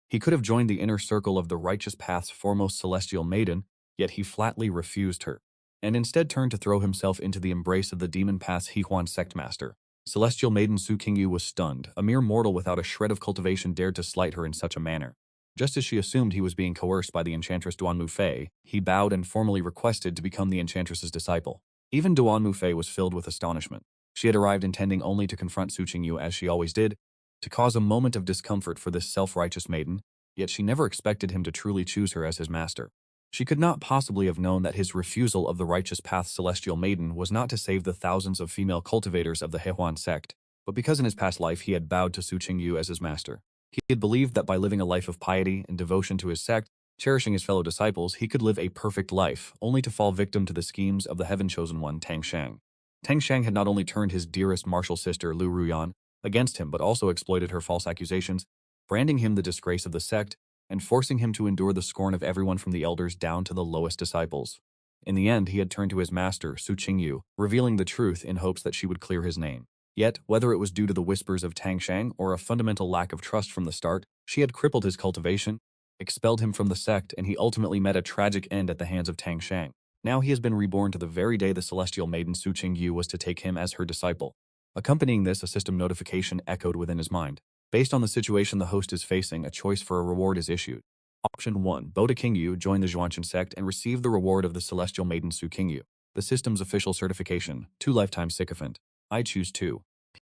He could have joined the inner circle of the righteous path's foremost celestial maiden, yet he flatly refused her, and instead turned to throw himself into the embrace of the demon path's Hehuan sect master. Celestial maiden Su Qingyu was stunned. A mere mortal without a shred of cultivation dared to slight her in such a manner. Just as she assumed he was being coerced by the enchantress Duan Mufei, he bowed and formally requested to become the enchantress's disciple. Even Duan Mufei was filled with astonishment. She had arrived intending only to confront Su Qingyu as she always did, to cause a moment of discomfort for this self-righteous maiden, yet she never expected him to truly choose her as his master. She could not possibly have known that his refusal of the righteous path's celestial maiden was not to save the thousands of female cultivators of the Hehuan sect, but because in his past life he had bowed to Su Qingyu as his master. He had believed that by living a life of piety and devotion to his sect, cherishing his fellow disciples, he could live a perfect life, only to fall victim to the schemes of the heaven-chosen one Tang Shang. Tang Shang had not only turned his dearest martial sister Lu Ruyan against him but also exploited her false accusations, branding him the disgrace of the sect, and forcing him to endure the scorn of everyone from the elders down to the lowest disciples. In the end, he had turned to his master, Su Qingyu, revealing the truth in hopes that she would clear his name. Yet, whether it was due to the whispers of Tang Shang or a fundamental lack of trust from the start, she had crippled his cultivation, expelled him from the sect, and he ultimately met a tragic end at the hands of Tang Shang. Now he has been reborn to the very day the celestial maiden Su Qingyu was to take him as her disciple. Accompanying this, a system notification echoed within his mind. Based on the situation the host is facing, a choice for a reward is issued. Option 1. Boda Qingyu join the Zhuanchen sect and receive the reward of the celestial maiden Su Qingyu. The system's official certification, 2 lifetime sycophant. I choose 2.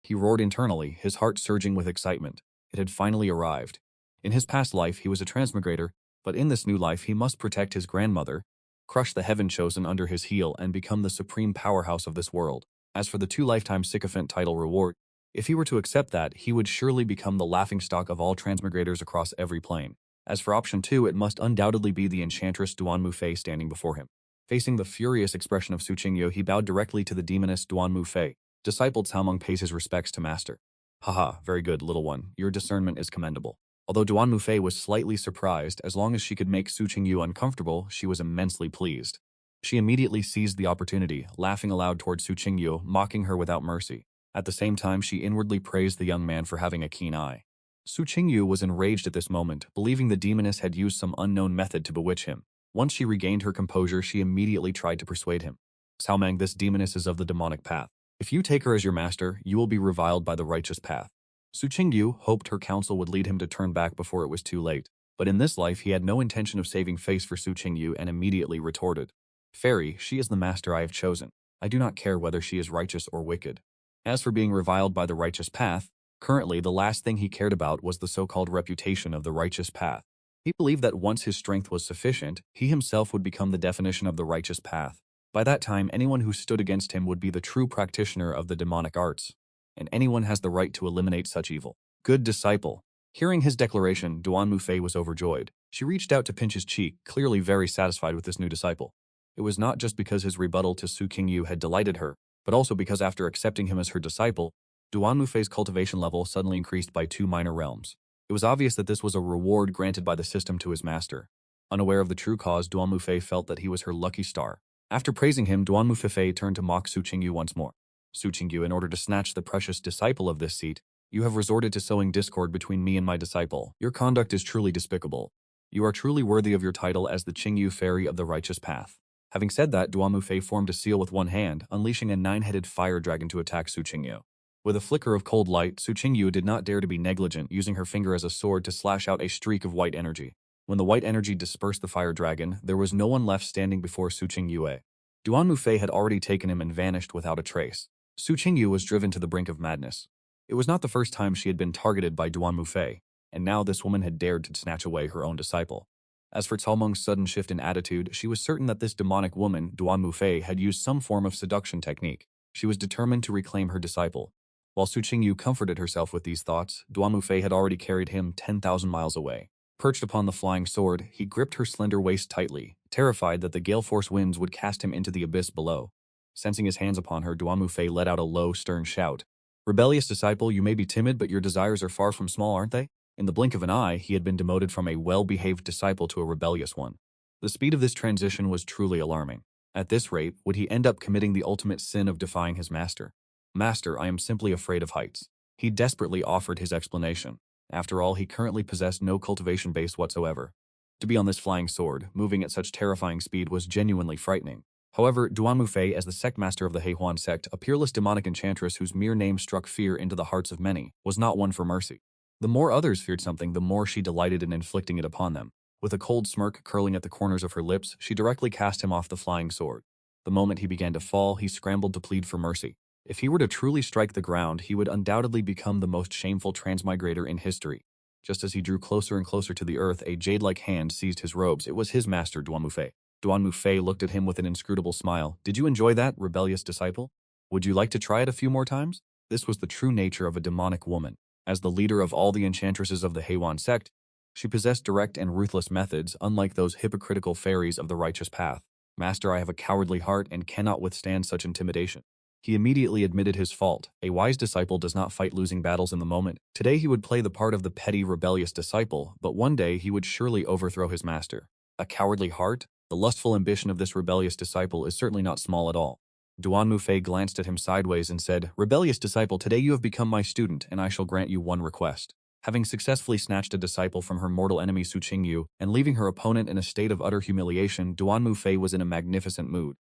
He roared internally, his heart surging with excitement. It had finally arrived. In his past life, he was a transmigrator, but in this new life, he must protect his grandmother, crush the heaven-chosen under his heel, and become the supreme powerhouse of this world. As for the 2 lifetime sycophant title reward, if he were to accept that, he would surely become the laughingstock of all transmigrators across every plane. As for option 2, it must undoubtedly be the enchantress Duan Mufei standing before him. Facing the furious expression of Su Qingyu, he bowed directly to the demoness Duan Mufei. Disciple Cao Meng pays his respects to master. Haha, very good, little one. Your discernment is commendable. Although Duan Mufei was slightly surprised, as long as she could make Su Qingyu uncomfortable, she was immensely pleased. She immediately seized the opportunity, laughing aloud toward Su Qingyu, mocking her without mercy. At the same time, she inwardly praised the young man for having a keen eye. Su Qingyu was enraged at this moment, believing the demoness had used some unknown method to bewitch him. Once she regained her composure, she immediately tried to persuade him. Cao Meng, this demoness is of the demonic path. If you take her as your master, you will be reviled by the righteous path. Su Qingyu hoped her counsel would lead him to turn back before it was too late. But in this life, he had no intention of saving face for Su Qingyu and immediately retorted. Fairy, she is the master I have chosen. I do not care whether she is righteous or wicked. As for being reviled by the righteous path, currently the last thing he cared about was the so-called reputation of the righteous path. He believed that once his strength was sufficient, he himself would become the definition of the righteous path. By that time, anyone who stood against him would be the true practitioner of the demonic arts, and anyone has the right to eliminate such evil. Good disciple. Hearing his declaration, Duan Mufei was overjoyed. She reached out to pinch his cheek, clearly very satisfied with this new disciple. It was not just because his rebuttal to Su Qingyu had delighted her, but also because after accepting him as her disciple, Duan Mufei's cultivation level suddenly increased by 2 minor realms. It was obvious that this was a reward granted by the system to his master. Unaware of the true cause, Duan Mufei felt that he was her lucky star. After praising him, Duan Mufei turned to mock Su Qingyu once more. Su Qingyu, in order to snatch the precious disciple of this seat, you have resorted to sowing discord between me and my disciple. Your conduct is truly despicable. You are truly worthy of your title as the Qingyu fairy of the righteous path. Having said that, Duan Mufei formed a seal with one hand, unleashing a 9-headed fire dragon to attack Su Qingyu. With a flicker of cold light, Su Qingyu did not dare to be negligent, using her finger as a sword to slash out a streak of white energy. When the white energy dispersed the fire dragon, there was no one left standing before Su Qingyu. Duan Mufei had already taken him and vanished without a trace. Su Qingyu was driven to the brink of madness. It was not the first time she had been targeted by Duan Mufei, and now this woman had dared to snatch away her own disciple. As for Cao Meng's sudden shift in attitude, she was certain that this demonic woman, Duan Mufei, had used some form of seduction technique. She was determined to reclaim her disciple. While Su Qingyu comforted herself with these thoughts, Duan Mufei had already carried him 10,000 miles away. Perched upon the flying sword, he gripped her slender waist tightly, terrified that the gale-force winds would cast him into the abyss below. Sensing his hands upon her, Duan Mufei let out a low, stern shout. Rebellious disciple, you may be timid, but your desires are far from small, aren't they? In the blink of an eye, he had been demoted from a well-behaved disciple to a rebellious one. The speed of this transition was truly alarming. At this rate, would he end up committing the ultimate sin of defying his master? Master, I am simply afraid of heights. He desperately offered his explanation. After all, he currently possessed no cultivation base whatsoever. To be on this flying sword, moving at such terrifying speed, was genuinely frightening. However, Duan Mufei, as the sect master of the Heihuan sect, a peerless demonic enchantress whose mere name struck fear into the hearts of many, was not one for mercy. The more others feared something, the more she delighted in inflicting it upon them. With a cold smirk curling at the corners of her lips, she directly cast him off the flying sword. The moment he began to fall, he scrambled to plead for mercy. If he were to truly strike the ground, he would undoubtedly become the most shameful transmigrator in history. Just as he drew closer and closer to the earth, a jade-like hand seized his robes. It was his master, Duan Mufei. Duan Mufei looked at him with an inscrutable smile. Did you enjoy that, rebellious disciple? Would you like to try it a few more times? This was the true nature of a demonic woman. As the leader of all the enchantresses of the Heiwan sect, she possessed direct and ruthless methods, unlike those hypocritical fairies of the righteous path. Master, I have a cowardly heart and cannot withstand such intimidation. He immediately admitted his fault. A wise disciple does not fight losing battles in the moment. Today he would play the part of the petty, rebellious disciple, but one day he would surely overthrow his master. A cowardly heart? The lustful ambition of this rebellious disciple is certainly not small at all. Duan Mufei glanced at him sideways and said, Rebellious disciple, today you have become my student, and I shall grant you one request. Having successfully snatched a disciple from her mortal enemy Su Qingyu and leaving her opponent in a state of utter humiliation, Duan Mufei was in a magnificent mood.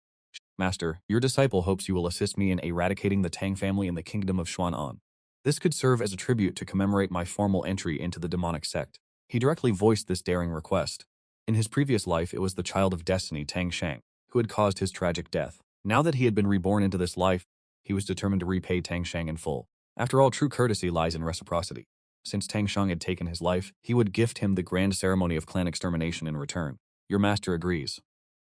Master, your disciple hopes you will assist me in eradicating the Tang family in the kingdom of Xuanan. This could serve as a tribute to commemorate my formal entry into the demonic sect. He directly voiced this daring request. In his previous life, it was the child of destiny, Tang Shang, who had caused his tragic death. Now that he had been reborn into this life, he was determined to repay Tang Shang in full. After all, true courtesy lies in reciprocity. Since Tang Shang had taken his life, he would gift him the grand ceremony of clan extermination in return. Your master agrees.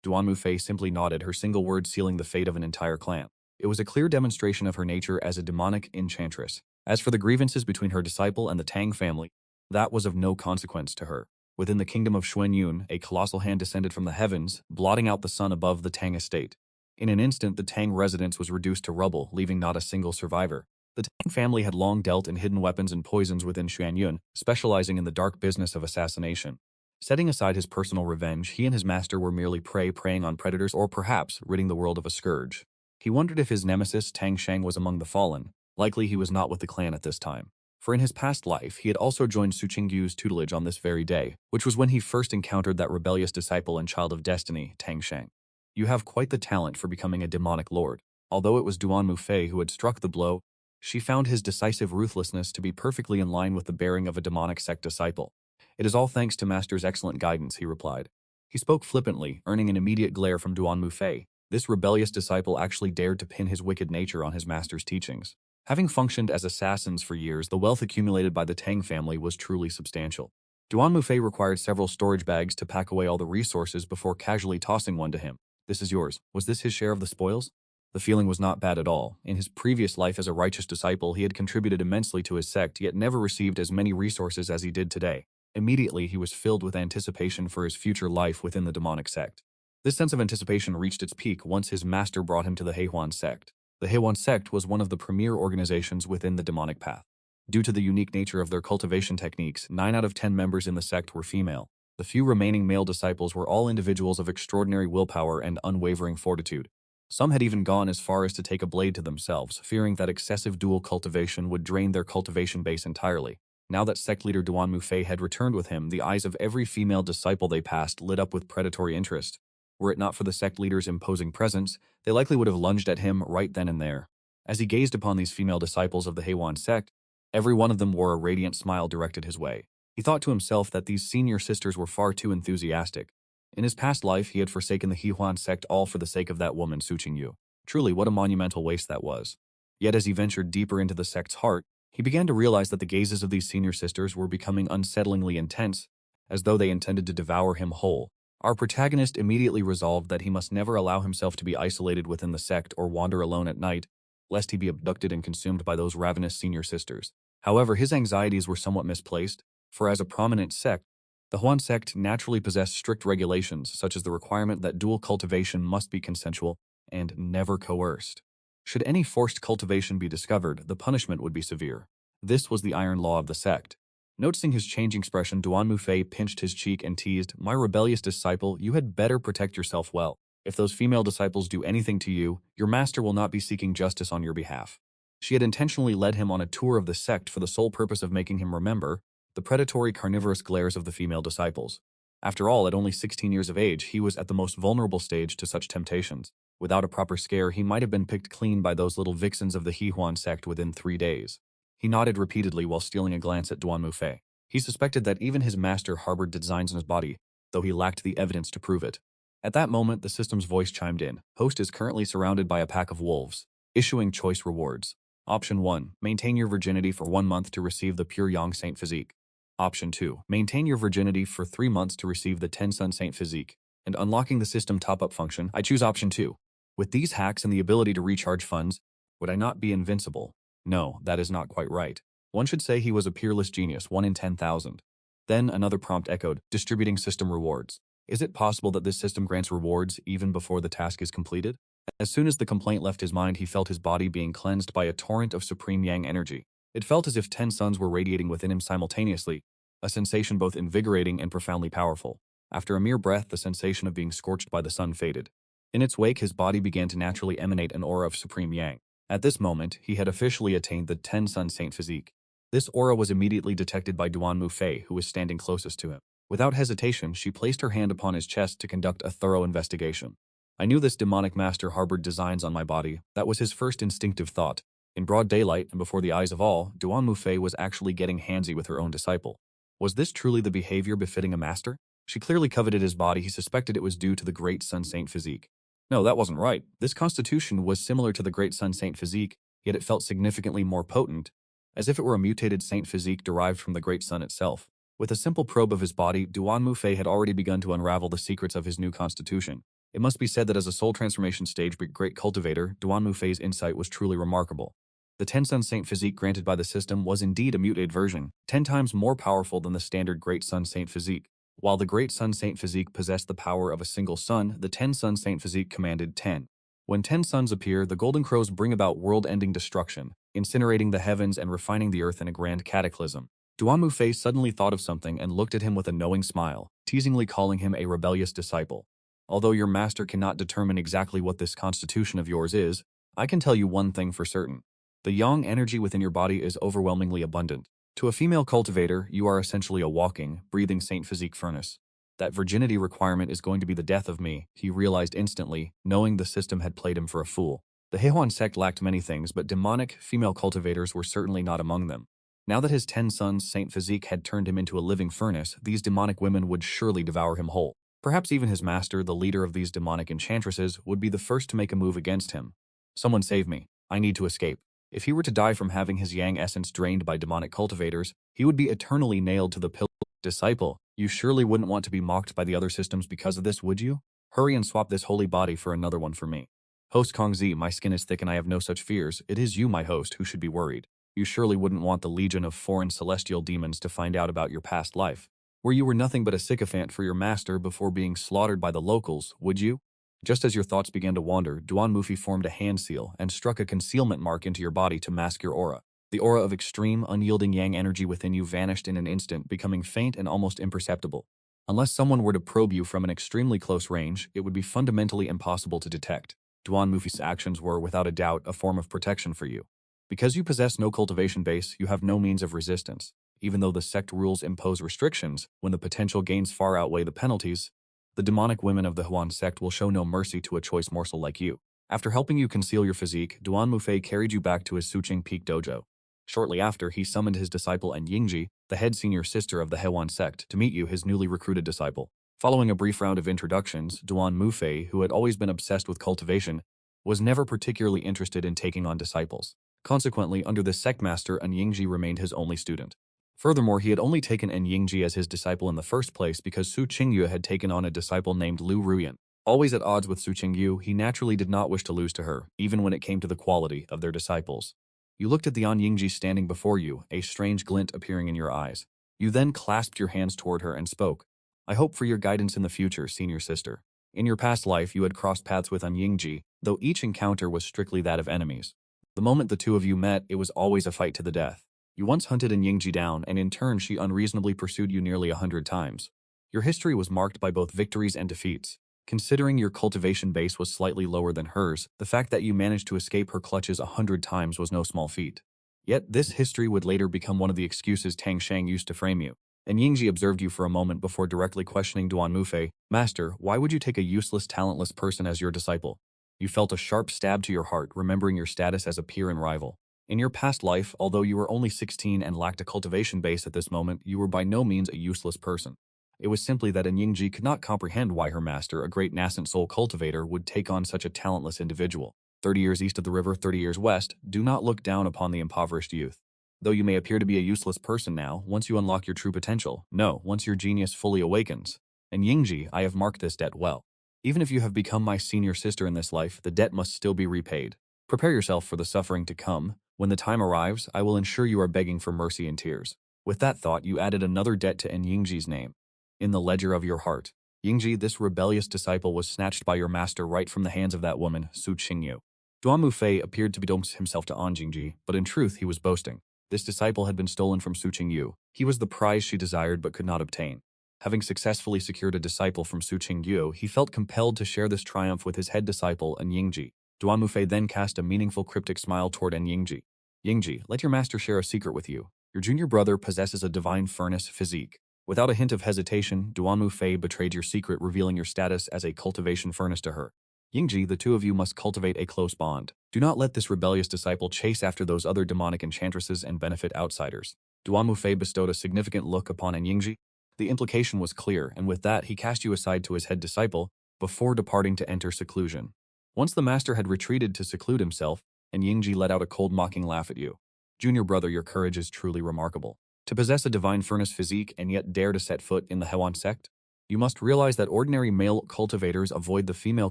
Duan Mufei simply nodded, her single word sealing the fate of an entire clan. It was a clear demonstration of her nature as a demonic enchantress. As for the grievances between her disciple and the Tang family, that was of no consequence to her. Within the kingdom of Xuanyun, a colossal hand descended from the heavens, blotting out the sun above the Tang estate. In an instant, the Tang residence was reduced to rubble, leaving not a single survivor. The Tang family had long dealt in hidden weapons and poisons within Xuanyun, specializing in the dark business of assassination. Setting aside his personal revenge, he and his master were merely preying on predators or perhaps ridding the world of a scourge. He wondered if his nemesis, Tang Shang, was among the fallen. Likely he was not with the clan at this time. For in his past life, he had also joined Su Qingyu's tutelage on this very day, which was when he first encountered that rebellious disciple and child of destiny, Tang Shang. You have quite the talent for becoming a demonic lord. Although it was Duan Mufei who had struck the blow, she found his decisive ruthlessness to be perfectly in line with the bearing of a demonic sect disciple. It is all thanks to Master's excellent guidance, he replied. He spoke flippantly, earning an immediate glare from Duan Mufei. This rebellious disciple actually dared to pin his wicked nature on his master's teachings. Having functioned as assassins for years, the wealth accumulated by the Tang family was truly substantial. Duan Mufei required several storage bags to pack away all the resources before casually tossing one to him. This is yours. Was this his share of the spoils? The feeling was not bad at all. In his previous life as a righteous disciple, he had contributed immensely to his sect, yet never received as many resources as he did today. Immediately, he was filled with anticipation for his future life within the demonic sect. This sense of anticipation reached its peak once his master brought him to the Heihuan sect. The Heihuan sect was one of the premier organizations within the demonic path. Due to the unique nature of their cultivation techniques, 9 out of 10 members in the sect were female. The few remaining male disciples were all individuals of extraordinary willpower and unwavering fortitude. Some had even gone as far as to take a blade to themselves, fearing that excessive dual cultivation would drain their cultivation base entirely. Now that sect leader Duan Mufei had returned with him, the eyes of every female disciple they passed lit up with predatory interest. Were it not for the sect leader's imposing presence, they likely would have lunged at him right then and there. As he gazed upon these female disciples of the Heiwan sect, every one of them wore a radiant smile directed his way. He thought to himself that these senior sisters were far too enthusiastic. In his past life, he had forsaken the Heiwan sect all for the sake of that woman, Su Qingyu. Truly, what a monumental waste that was. Yet as he ventured deeper into the sect's heart, he began to realize that the gazes of these senior sisters were becoming unsettlingly intense, as though they intended to devour him whole. Our protagonist immediately resolved that he must never allow himself to be isolated within the sect or wander alone at night, lest he be abducted and consumed by those ravenous senior sisters. However, his anxieties were somewhat misplaced, for as a prominent sect, the Huan sect naturally possessed strict regulations, such as the requirement that dual cultivation must be consensual and never coerced. Should any forced cultivation be discovered, the punishment would be severe. This was the iron law of the sect. Noticing his changing expression, Duan Mufei pinched his cheek and teased, My rebellious disciple, you had better protect yourself well. If those female disciples do anything to you, your master will not be seeking justice on your behalf. She had intentionally led him on a tour of the sect for the sole purpose of making him remember the predatory carnivorous glares of the female disciples. After all, at only 16 years of age, he was at the most vulnerable stage to such temptations. Without a proper scare, he might have been picked clean by those little vixens of the Hehuan sect within 3 days. He nodded repeatedly while stealing a glance at Duan Mufei. He suspected that even his master harbored designs on his body, though he lacked the evidence to prove it. At that moment, the system's voice chimed in. Host is currently surrounded by a pack of wolves, issuing choice rewards. Option 1. Maintain your virginity for 1 month to receive the pure Yang Saint physique. Option 2. Maintain your virginity for 3 months to receive the 10 Sun Saint physique. And unlocking the system top-up function, I choose option 2. With these hacks and the ability to recharge funds, would I not be invincible? No, that is not quite right. One should say he was a peerless genius, 1 in 10,000. Then another prompt echoed, distributing system rewards. Is it possible that this system grants rewards even before the task is completed? As soon as the complaint left his mind, he felt his body being cleansed by a torrent of supreme yang energy. It felt as if 10 suns were radiating within him simultaneously, a sensation both invigorating and profoundly powerful. After a mere breath, the sensation of being scorched by the sun faded. In its wake, his body began to naturally emanate an aura of supreme yang. At this moment, he had officially attained the 10 Sun Saint physique. This aura was immediately detected by Duan Mufei, who was standing closest to him. Without hesitation, she placed her hand upon his chest to conduct a thorough investigation. I knew this demonic master harbored designs on my body. That was his first instinctive thought. In broad daylight and before the eyes of all, Duan Mufei was actually getting handsy with her own disciple. Was this truly the behavior befitting a master? She clearly coveted his body. He suspected it was due to the great Sun Saint physique. No, that wasn't right. This constitution was similar to the great Sun Saint physique, yet it felt significantly more potent, as if it were a mutated saint physique derived from the great sun itself. With a simple probe of his body, Duan Mufei had already begun to unravel the secrets of his new constitution. It must be said that as a soul transformation stage great cultivator, Duan Mufei's insight was truly remarkable. The 10 Sun Saint physique granted by the system was indeed a mutated version, 10 times more powerful than the standard great Sun Saint physique. While the great Sun Saint physique possessed the power of a single sun, the 10 Sun Saint physique commanded 10. When 10 suns appear, the Golden Crows bring about world-ending destruction, incinerating the heavens and refining the earth in a grand cataclysm. Duan Mufei suddenly thought of something and looked at him with a knowing smile, teasingly calling him a rebellious disciple. Although your master cannot determine exactly what this constitution of yours is, I can tell you one thing for certain. The yang energy within your body is overwhelmingly abundant. To a female cultivator, you are essentially a walking, breathing saint physique furnace. That virginity requirement is going to be the death of me, he realized instantly, knowing the system had played him for a fool. The Hehuan sect lacked many things, but demonic, female cultivators were certainly not among them. Now that his 10 sons' saint physique had turned him into a living furnace, these demonic women would surely devour him whole. Perhaps even his master, the leader of these demonic enchantresses, would be the first to make a move against him. Someone save me. I need to escape. If he were to die from having his yang essence drained by demonic cultivators, he would be eternally nailed to the pillar. Disciple, you surely wouldn't want to be mocked by the other systems because of this, would you? Hurry and swap this holy body for another one for me. Host Kongzi, my skin is thick and I have no such fears. It is you, my host, who should be worried. You surely wouldn't want the legion of foreign celestial demons to find out about your past life, where you were nothing but a sycophant for your master before being slaughtered by the locals, would you? Just as your thoughts began to wander, Duan Mufei formed a hand seal and struck a concealment mark into your body to mask your aura. The aura of extreme, unyielding yang energy within you vanished in an instant, becoming faint and almost imperceptible. Unless someone were to probe you from an extremely close range, it would be fundamentally impossible to detect. Duan Mufei's actions were, without a doubt, a form of protection for you. Because you possess no cultivation base, you have no means of resistance. Even though the sect rules impose restrictions, when the potential gains far outweigh the penalties, the demonic women of the Huan sect will show no mercy to a choice morsel like you. After helping you conceal your physique, Duan Mufei carried you back to his Suqing Peak dojo. Shortly after, he summoned his disciple and Yingji, the head senior sister of the Hewan sect, to meet you, his newly recruited disciple. Following a brief round of introductions, Duan Mufei, who had always been obsessed with cultivation, was never particularly interested in taking on disciples. Consequently, under the sect master, An Yingji remained his only student. Furthermore, he had only taken An Yingji as his disciple in the first place because Su Qingyu had taken on a disciple named Lu Ruyan. Always at odds with Su Qingyu, he naturally did not wish to lose to her, even when it came to the quality of their disciples. You looked at the An Yingji standing before you, a strange glint appearing in your eyes. You then clasped your hands toward her and spoke. I hope for your guidance in the future, senior sister. In your past life, you had crossed paths with An Yingji, though each encounter was strictly that of enemies. The moment the two of you met, it was always a fight to the death. You once hunted An Yingji down, and in turn she unreasonably pursued you nearly 100 times. Your history was marked by both victories and defeats. Considering your cultivation base was slightly lower than hers, the fact that you managed to escape her clutches 100 times was no small feat. Yet this history would later become one of the excuses Tang Shang used to frame you. And Yingji observed you for a moment before directly questioning Duan Mufei. Master, why would you take a useless, talentless person as your disciple? You felt a sharp stab to your heart, remembering your status as a peer and rival. In your past life, although you were only 16 and lacked a cultivation base at this moment, you were by no means a useless person. It was simply that Yingji could not comprehend why her master, a great nascent soul cultivator, would take on such a talentless individual. 30 years east of the river, 30 years west, do not look down upon the impoverished youth. Though you may appear to be a useless person now, once you unlock your true potential, no, once your genius fully awakens. And Yingji, I have marked this debt well. Even if you have become my senior sister in this life, the debt must still be repaid. Prepare yourself for the suffering to come. When the time arrives, I will ensure you are begging for mercy and tears. With that thought, you added another debt to Yingji's name. In the ledger of your heart, Yingji, this rebellious disciple, was snatched by your master right from the hands of that woman, Su Qingyu. Duan Mufei appeared to be himself to Jingji, but in truth he was boasting. This disciple had been stolen from Su Qingyu. He was the prize she desired but could not obtain. Having successfully secured a disciple from Su Qingyu, he felt compelled to share this triumph with his head disciple, Yingji. Duan Mufei then cast a meaningful cryptic smile toward Yingji. Yingji, let your master share a secret with you. Your junior brother possesses a divine furnace physique. Without a hint of hesitation, Duan Mufei betrayed your secret, revealing your status as a cultivation furnace to her. Yingji, the two of you must cultivate a close bond. Do not let this rebellious disciple chase after those other demonic enchantresses and benefit outsiders. Duan Mufei bestowed a significant look upon Yingji. The implication was clear, and with that he cast you aside to his head disciple, before departing to enter seclusion. Once the master had retreated to seclude himself, Yingji let out a cold mocking laugh at you. Junior brother, your courage is truly remarkable. To possess a divine furnace physique and yet dare to set foot in the Hewan sect? You must realize that ordinary male cultivators avoid the female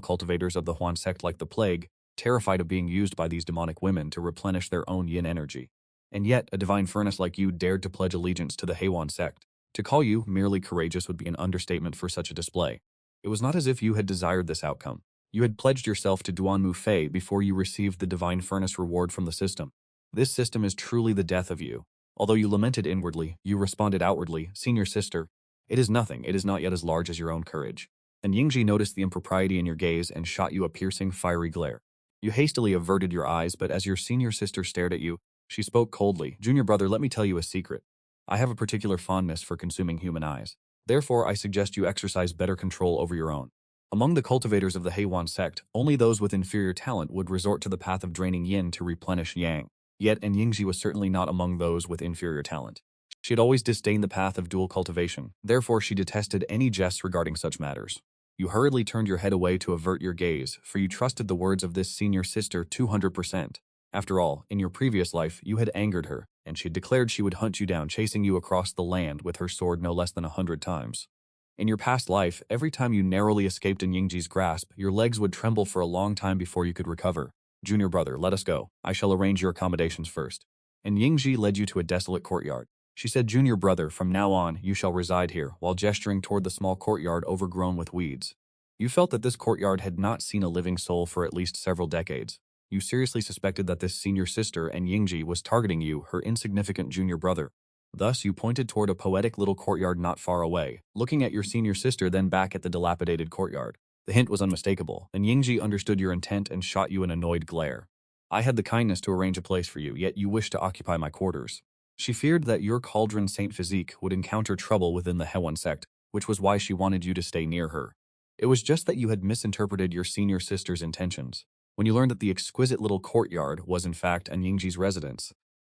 cultivators of the Huan sect like the plague, terrified of being used by these demonic women to replenish their own yin energy. And yet, a divine furnace like you dared to pledge allegiance to the Hewan sect. To call you merely courageous would be an understatement for such a display. It was not as if you had desired this outcome. You had pledged yourself to Duan Mufei before you received the divine furnace reward from the system. This system is truly the death of you. Although you lamented inwardly, you responded outwardly, senior sister. It is nothing, it is not yet as large as your own courage. And Yingji noticed the impropriety in your gaze and shot you a piercing, fiery glare. You hastily averted your eyes, but as your senior sister stared at you, she spoke coldly. Junior brother, let me tell you a secret. I have a particular fondness for consuming human eyes. Therefore, I suggest you exercise better control over your own. Among the cultivators of the Heiwan sect, only those with inferior talent would resort to the path of draining yin to replenish yang. Yet, Yingji was certainly not among those with inferior talent. She had always disdained the path of dual cultivation, therefore she detested any jests regarding such matters. You hurriedly turned your head away to avert your gaze, for you trusted the words of this senior sister 200%. After all, in your previous life, you had angered her, and she had declared she would hunt you down, chasing you across the land with her sword no less than 100 times. In your past life, every time you narrowly escaped Yingji's grasp, your legs would tremble for a long time before you could recover. Junior brother, let us go. I shall arrange your accommodations first. And Yingji led you to a desolate courtyard. She said, Junior brother, from now on, you shall reside here, while gesturing toward the small courtyard overgrown with weeds. You felt that this courtyard had not seen a living soul for at least several decades. You seriously suspected that this senior sister Yingji was targeting you, her insignificant junior brother. Thus, you pointed toward a poetic little courtyard not far away, looking at your senior sister, then back at the dilapidated courtyard. The hint was unmistakable, and Yingji understood your intent and shot you an annoyed glare. I had the kindness to arrange a place for you, yet you wished to occupy my quarters. She feared that your cauldron Saint Physique would encounter trouble within the Hewan sect, which was why she wanted you to stay near her. It was just that you had misinterpreted your senior sister's intentions. When you learned that the exquisite little courtyard was in fact Yingji's residence.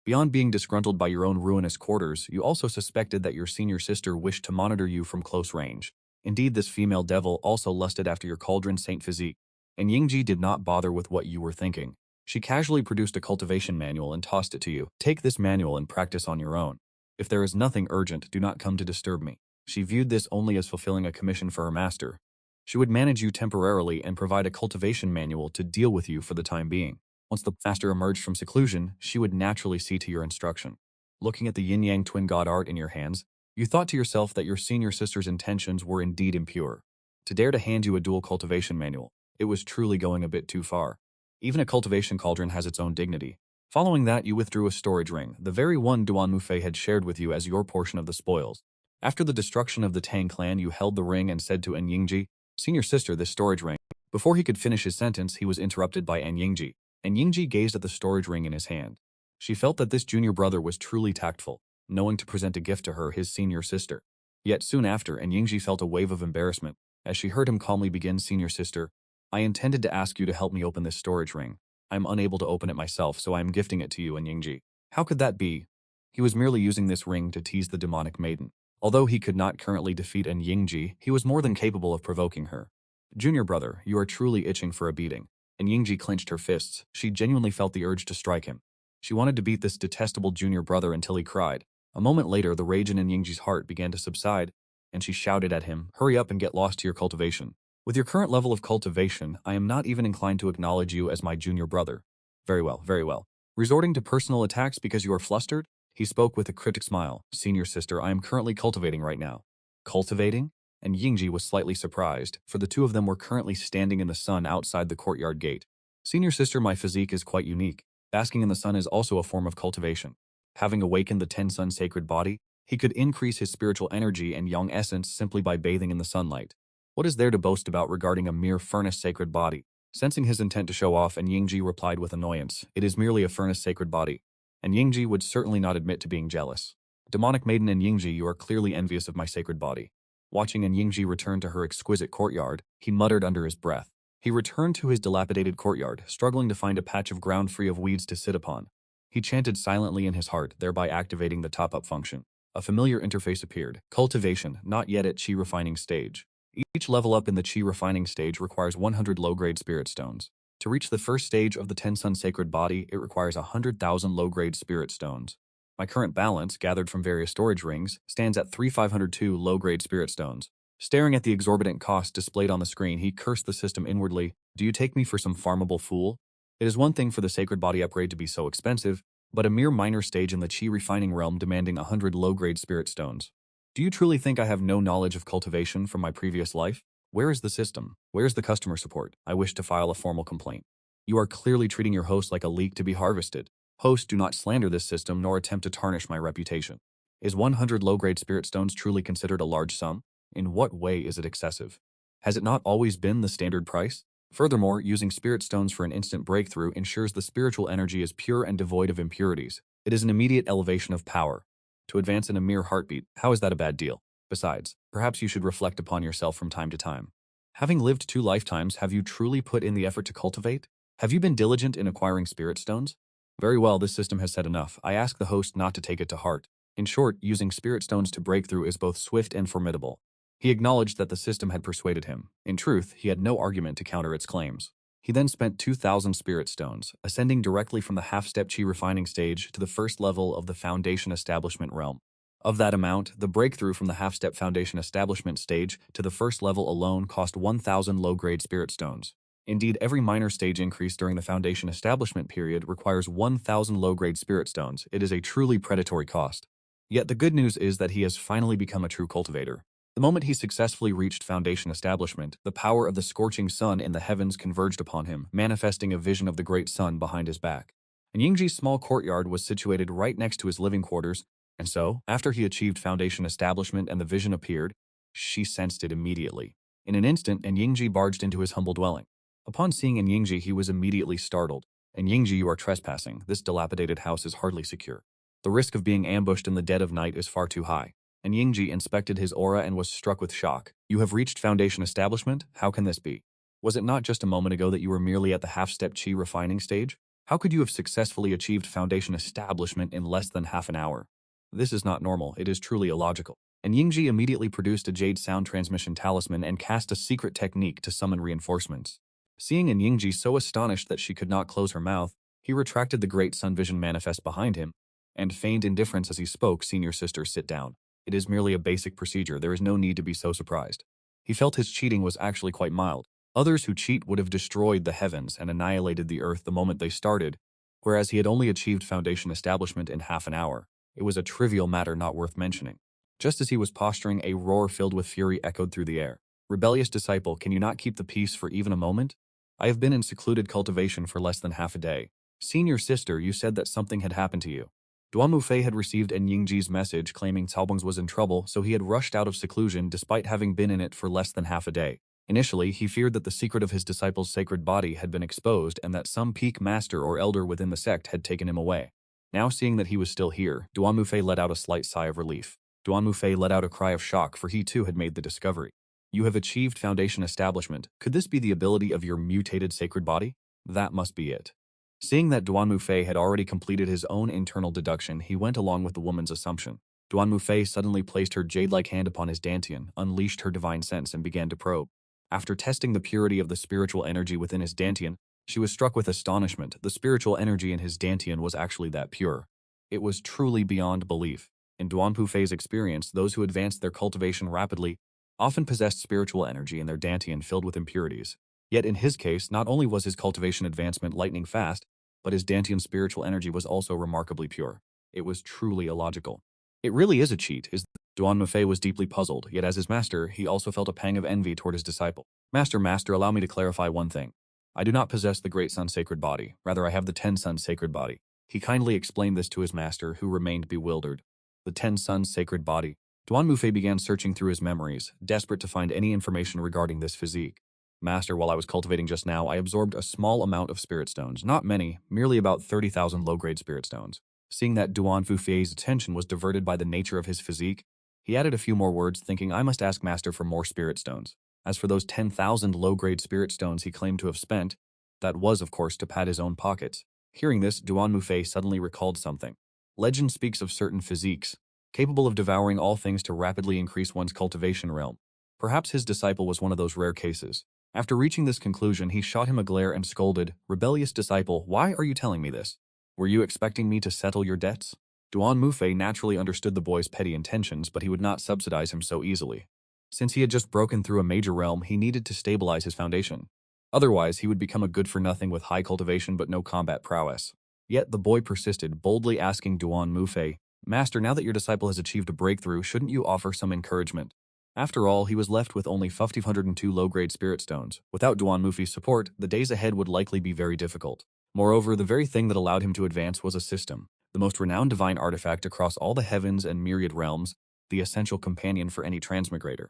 Beyond being disgruntled by your own ruinous quarters, you also suspected that your senior sister wished to monitor you from close range. Indeed, this female devil also lusted after your cauldron Saint Physique, and Yingji did not bother with what you were thinking. She casually produced a cultivation manual and tossed it to you. Take this manual and practice on your own. If there is nothing urgent, do not come to disturb me. She viewed this only as fulfilling a commission for her master. She would manage you temporarily and provide a cultivation manual to deal with you for the time being. Once the master emerged from seclusion, she would naturally see to your instruction. Looking at the yin-yang twin god art in your hands, you thought to yourself that your senior sister's intentions were indeed impure. To dare to hand you a dual cultivation manual, it was truly going a bit too far. Even a cultivation cauldron has its own dignity. Following that, you withdrew a storage ring, the very one Duan Mufei had shared with you as your portion of the spoils. After the destruction of the Tang clan, you held the ring and said to Yingji, Senior sister, this storage ring. Before he could finish his sentence, he was interrupted by Yingji. Yingji gazed at the storage ring in his hand. She felt that this junior brother was truly tactful, knowing to present a gift to her, his senior sister. Yet soon after, and Yingji felt a wave of embarrassment as she heard him calmly begin, "Senior sister, I intended to ask you to help me open this storage ring. I am unable to open it myself, so I am gifting it to you and Yingji." How could that be? He was merely using this ring to tease the demonic maiden. Although he could not currently defeat An Yingji, he was more than capable of provoking her. "Junior brother, you are truly itching for a beating." And Yingji clenched her fists. She genuinely felt the urge to strike him. She wanted to beat this detestable junior brother until he cried. A moment later, the rage in Yingji's heart began to subside, and she shouted at him, "Hurry up and get lost to your cultivation. With your current level of cultivation, I am not even inclined to acknowledge you as my junior brother." Very well, very well. Resorting to personal attacks because you are flustered? He spoke with a cryptic smile. "Senior sister, I am currently cultivating right now." Cultivating? And Yingji was slightly surprised, for the two of them were currently standing in the sun outside the courtyard gate. "Senior sister, my physique is quite unique. Basking in the sun is also a form of cultivation. Having awakened the Ten-Sun sacred body, he could increase his spiritual energy and yang essence simply by bathing in the sunlight. What is there to boast about regarding a mere furnace sacred body?" Sensing his intent to show off, and Yingji replied with annoyance, "It is merely a furnace sacred body." And Yingji would certainly not admit to being jealous. "Demonic maiden and Yingji, you are clearly envious of my sacred body." Watching An Yingji return to her exquisite courtyard, he muttered under his breath. He returned to his dilapidated courtyard, struggling to find a patch of ground free of weeds to sit upon. He chanted silently in his heart, thereby activating the top-up function. A familiar interface appeared. Cultivation, not yet at Qi refining stage. Each level up in the Qi refining stage requires 100 low-grade spirit stones. To reach the first stage of the Ten-Sun sacred body, it requires 100,000 low-grade spirit stones. My current balance, gathered from various storage rings, stands at 3,502 low-grade spirit stones. Staring at the exorbitant cost displayed on the screen, he cursed the system inwardly. "Do you take me for some farmable fool? It is one thing for the sacred body upgrade to be so expensive, but a mere minor stage in the Qi refining realm demanding 100 low-grade spirit stones. Do you truly think I have no knowledge of cultivation from my previous life? Where is the system? Where is the customer support? I wish to file a formal complaint. You are clearly treating your host like a leek to be harvested. Host, do not slander this system nor attempt to tarnish my reputation. Is 100 low-grade spirit stones truly considered a large sum? In what way is it excessive? Has it not always been the standard price? Furthermore, using spirit stones for an instant breakthrough ensures the spiritual energy is pure and devoid of impurities. It is an immediate elevation of power. To advance in a mere heartbeat, how is that a bad deal? Besides, perhaps you should reflect upon yourself from time to time. Having lived 2 lifetimes, have you truly put in the effort to cultivate? Have you been diligent in acquiring spirit stones? Very well, this system has said enough. I ask the host not to take it to heart. In short, using spirit stones to break through is both swift and formidable. He acknowledged that the system had persuaded him. In truth, he had no argument to counter its claims. He then spent 2,000 spirit stones, ascending directly from the half-step Qi refining stage to the first level of the Foundation Establishment realm. Of that amount, the breakthrough from the half-step Foundation Establishment stage to the first level alone cost 1,000 low-grade spirit stones. Indeed, every minor stage increase during the Foundation Establishment period requires 1,000 low-grade spirit stones. It is a truly predatory cost. Yet the good news is that he has finally become a true cultivator. The moment he successfully reached Foundation Establishment, the power of the scorching sun in the heavens converged upon him, manifesting a vision of the great sun behind his back. And Yingji's small courtyard was situated right next to his living quarters, and so, after he achieved Foundation Establishment and the vision appeared, she sensed it immediately. In an instant, and Yingji barged into his humble dwelling. Upon seeing An Yingji, he was immediately startled. "An Yingji, you are trespassing. This dilapidated house is hardly secure. The risk of being ambushed in the dead of night is far too high." And Yingji inspected his aura and was struck with shock. "You have reached Foundation Establishment? How can this be? Was it not just a moment ago that you were merely at the half-step Qi refining stage? How could you have successfully achieved Foundation Establishment in less than half an hour? This is not normal. It is truly illogical." And Yingji immediately produced a jade sound transmission talisman and cast a secret technique to summon reinforcements. Seeing An Yingji so astonished that she could not close her mouth, he retracted the great sun vision manifest behind him, and feigned indifference as he spoke. "Senior sister, sit down. It is merely a basic procedure. There is no need to be so surprised." He felt his cheating was actually quite mild. Others who cheat would have destroyed the heavens and annihilated the earth the moment they started, whereas he had only achieved Foundation Establishment in half an hour. It was a trivial matter not worth mentioning. Just as he was posturing, a roar filled with fury echoed through the air. "Rebellious disciple, can you not keep the peace for even a moment? I have been in secluded cultivation for less than half a day. Senior sister, you said that something had happened to you." Duan Mufei had received An Yingji's message claiming Caobeng's was in trouble, so he had rushed out of seclusion despite having been in it for less than half a day. Initially, he feared that the secret of his disciple's sacred body had been exposed and that some peak master or elder within the sect had taken him away. Now seeing that he was still here, Duan Mufei let out a slight sigh of relief. Duan Mufei let out a cry of shock, for he too had made the discovery. You have achieved foundation establishment. Could this be the ability of your mutated sacred body? That must be it. Seeing that Duan Mufei had already completed his own internal deduction, he went along with the woman's assumption. Duan Mufei suddenly placed her jade-like hand upon his dantian, unleashed her divine sense, and began to probe. After testing the purity of the spiritual energy within his dantian, she was struck with astonishment. The spiritual energy in his dantian was actually that pure. It was truly beyond belief. In Duan Mufei's experience, those who advanced their cultivation rapidly often possessed spiritual energy in their dantian filled with impurities. Yet in his case, not only was his cultivation advancement lightning fast, but his dantian spiritual energy was also remarkably pure. It was truly illogical. It really is a cheat, is Duan Mufei was deeply puzzled, yet as his master, he also felt a pang of envy toward his disciple. Master, allow me to clarify one thing. I do not possess the Great Sun's sacred body, rather I have the Ten Suns' sacred body. He kindly explained this to his master, who remained bewildered. The Ten Suns' sacred body. Duan Mufei began searching through his memories, desperate to find any information regarding this physique. Master, while I was cultivating just now, I absorbed a small amount of spirit stones, not many, merely about 30,000 low-grade spirit stones. Seeing that Duan Mufei's attention was diverted by the nature of his physique, he added a few more words, thinking I must ask Master for more spirit stones. As for those 10,000 low-grade spirit stones he claimed to have spent, that was, of course, to pad his own pockets. Hearing this, Duan Mufei suddenly recalled something. Legend speaks of certain physiques, capable of devouring all things to rapidly increase one's cultivation realm. Perhaps his disciple was one of those rare cases. After reaching this conclusion, he shot him a glare and scolded, "Rebellious disciple, why are you telling me this? Were you expecting me to settle your debts?" Duan Mufei naturally understood the boy's petty intentions, but he would not subsidize him so easily. Since he had just broken through a major realm, he needed to stabilize his foundation. Otherwise, he would become a good-for-nothing with high cultivation but no combat prowess. Yet the boy persisted, boldly asking Duan Mufei, "Master, now that your disciple has achieved a breakthrough, shouldn't you offer some encouragement?" After all, he was left with only 502 low-grade spirit stones. Without Duan Mufei's support, the days ahead would likely be very difficult. Moreover, the very thing that allowed him to advance was a system, the most renowned divine artifact across all the heavens and myriad realms, the essential companion for any transmigrator.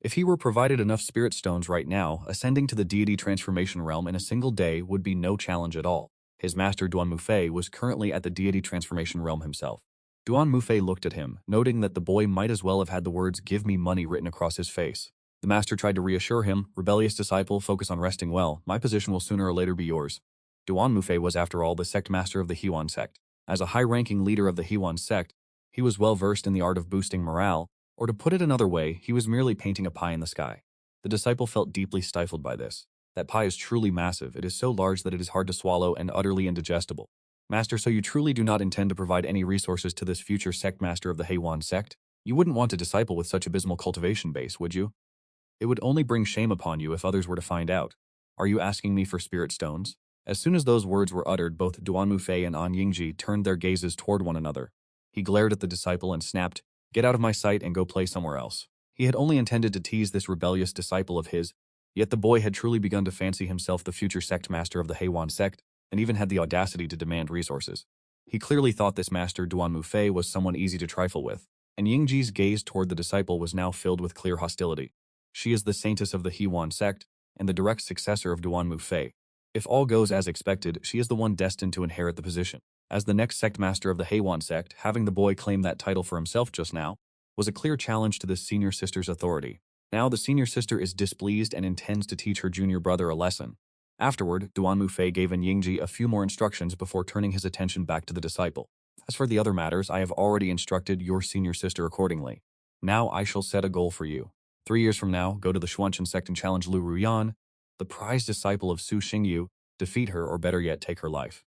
If he were provided enough spirit stones right now, ascending to the deity transformation realm in a single day would be no challenge at all. His master Duan Mufei was currently at the deity transformation realm himself. Duan Mufei looked at him, noting that the boy might as well have had the words "give me money" written across his face. The master tried to reassure him, "Rebellious disciple, focus on resting well. My position will sooner or later be yours." Duan Mufei was, after all, the sect master of the Hewan sect. As a high-ranking leader of the Hewan sect, he was well versed in the art of boosting morale, or to put it another way, he was merely painting a pie in the sky. The disciple felt deeply stifled by this. That pie is truly massive. It is so large that it is hard to swallow and utterly indigestible. Master, so you truly do not intend to provide any resources to this future sect master of the Hewan sect? You wouldn't want a disciple with such abysmal cultivation base, would you? It would only bring shame upon you if others were to find out. Are you asking me for spirit stones? As soon as those words were uttered, both Duan Mufei and An Yingji turned their gazes toward one another. He glared at the disciple and snapped, "Get out of my sight and go play somewhere else." He had only intended to tease this rebellious disciple of his, yet the boy had truly begun to fancy himself the future sect master of the Hewan sect, and even had the audacity to demand resources. He clearly thought this master Duan Mufei was someone easy to trifle with, and Yingji's gaze toward the disciple was now filled with clear hostility. She is the saintess of the Hewan sect, and the direct successor of Duan Mufei. If all goes as expected, she is the one destined to inherit the position. As the next sect master of the Hewan sect, having the boy claim that title for himself just now was a clear challenge to the senior sister's authority. Now the senior sister is displeased and intends to teach her junior brother a lesson. Afterward, Duan Mufei gave An Yingji a few more instructions before turning his attention back to the disciple. As for the other matters, I have already instructed your senior sister accordingly. Now I shall set a goal for you. 3 years from now, go to the Xuanchen sect and challenge Lu Ruyan, the prized disciple of Su Xingyu, defeat her, or better yet, take her life.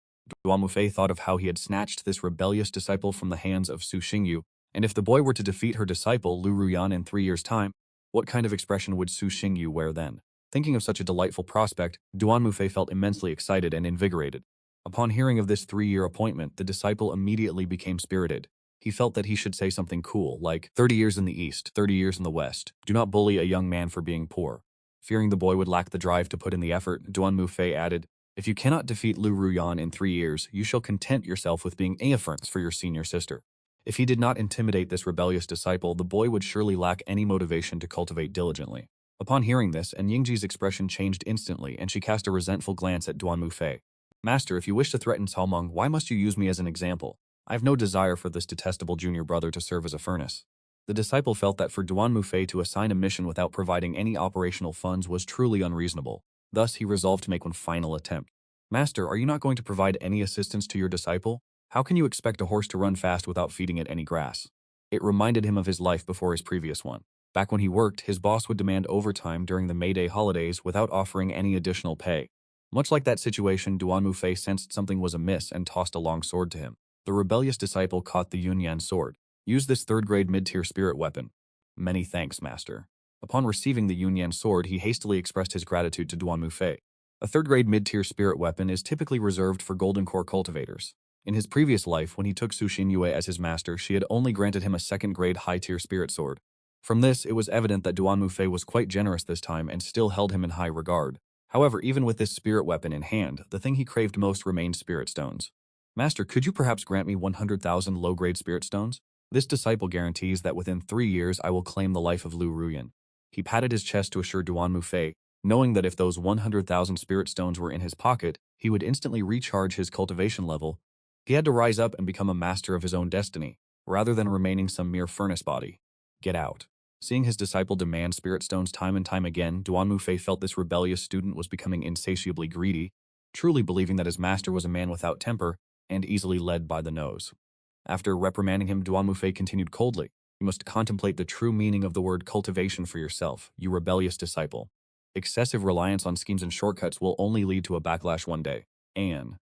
Duan Mufei thought of how he had snatched this rebellious disciple from the hands of Su Xingyu, and if the boy were to defeat her disciple, Lu Ruyan, in 3 years' time, what kind of expression would Su Xingyu wear then? Thinking of such a delightful prospect, Duan Mufei felt immensely excited and invigorated. Upon hearing of this 3-year appointment, the disciple immediately became spirited. He felt that he should say something cool, like 30 years in the east, 30 years in the west. Do not bully a young man for being poor. Fearing the boy would lack the drive to put in the effort, Duan Mufei added, if you cannot defeat Lu Ruyan in 3 years, you shall content yourself with being affirms for your senior sister. If he did not intimidate this rebellious disciple, the boy would surely lack any motivation to cultivate diligently. Upon hearing this, An Yingji's expression changed instantly, and she cast a resentful glance at Duan Mufei. Master, if you wish to threaten Cao Meng, why must you use me as an example? I have no desire for this detestable junior brother to serve as a furnace. The disciple felt that for Duan Mufei to assign a mission without providing any operational funds was truly unreasonable. Thus, he resolved to make one final attempt. Master, are you not going to provide any assistance to your disciple? How can you expect a horse to run fast without feeding it any grass? It reminded him of his life before his previous one. Back when he worked, his boss would demand overtime during the May Day holidays without offering any additional pay. Much like that situation, Duan Mufei sensed something was amiss and tossed a long sword to him. The rebellious disciple caught the Yunyan sword. Use this third-grade mid-tier spirit weapon. Many thanks, Master. Upon receiving the Yunyan sword, he hastily expressed his gratitude to Duan Mufei. A third-grade mid-tier spirit weapon is typically reserved for Golden Core cultivators. In his previous life, when he took Su Xinyue as his master, she had only granted him a second-grade high-tier spirit sword. From this, it was evident that Duan Mufei was quite generous this time and still held him in high regard. However, even with this spirit weapon in hand, the thing he craved most remained spirit stones. Master, could you perhaps grant me 100,000 low-grade spirit stones? This disciple guarantees that within 3 years I will claim the life of Lu Ruyan. He patted his chest to assure Duan Mufei, knowing that if those 100,000 spirit stones were in his pocket, he would instantly recharge his cultivation level. He had to rise up and become a master of his own destiny, rather than remaining some mere furnace body. Get out. Seeing his disciple demand spirit stones time and time again, Duan Mufei felt this rebellious student was becoming insatiably greedy, truly believing that his master was a man without temper and easily led by the nose. After reprimanding him, Duan Mufei continued coldly, "You must contemplate the true meaning of the word cultivation for yourself, you rebellious disciple. Excessive reliance on schemes and shortcuts will only lead to a backlash one day. Anne.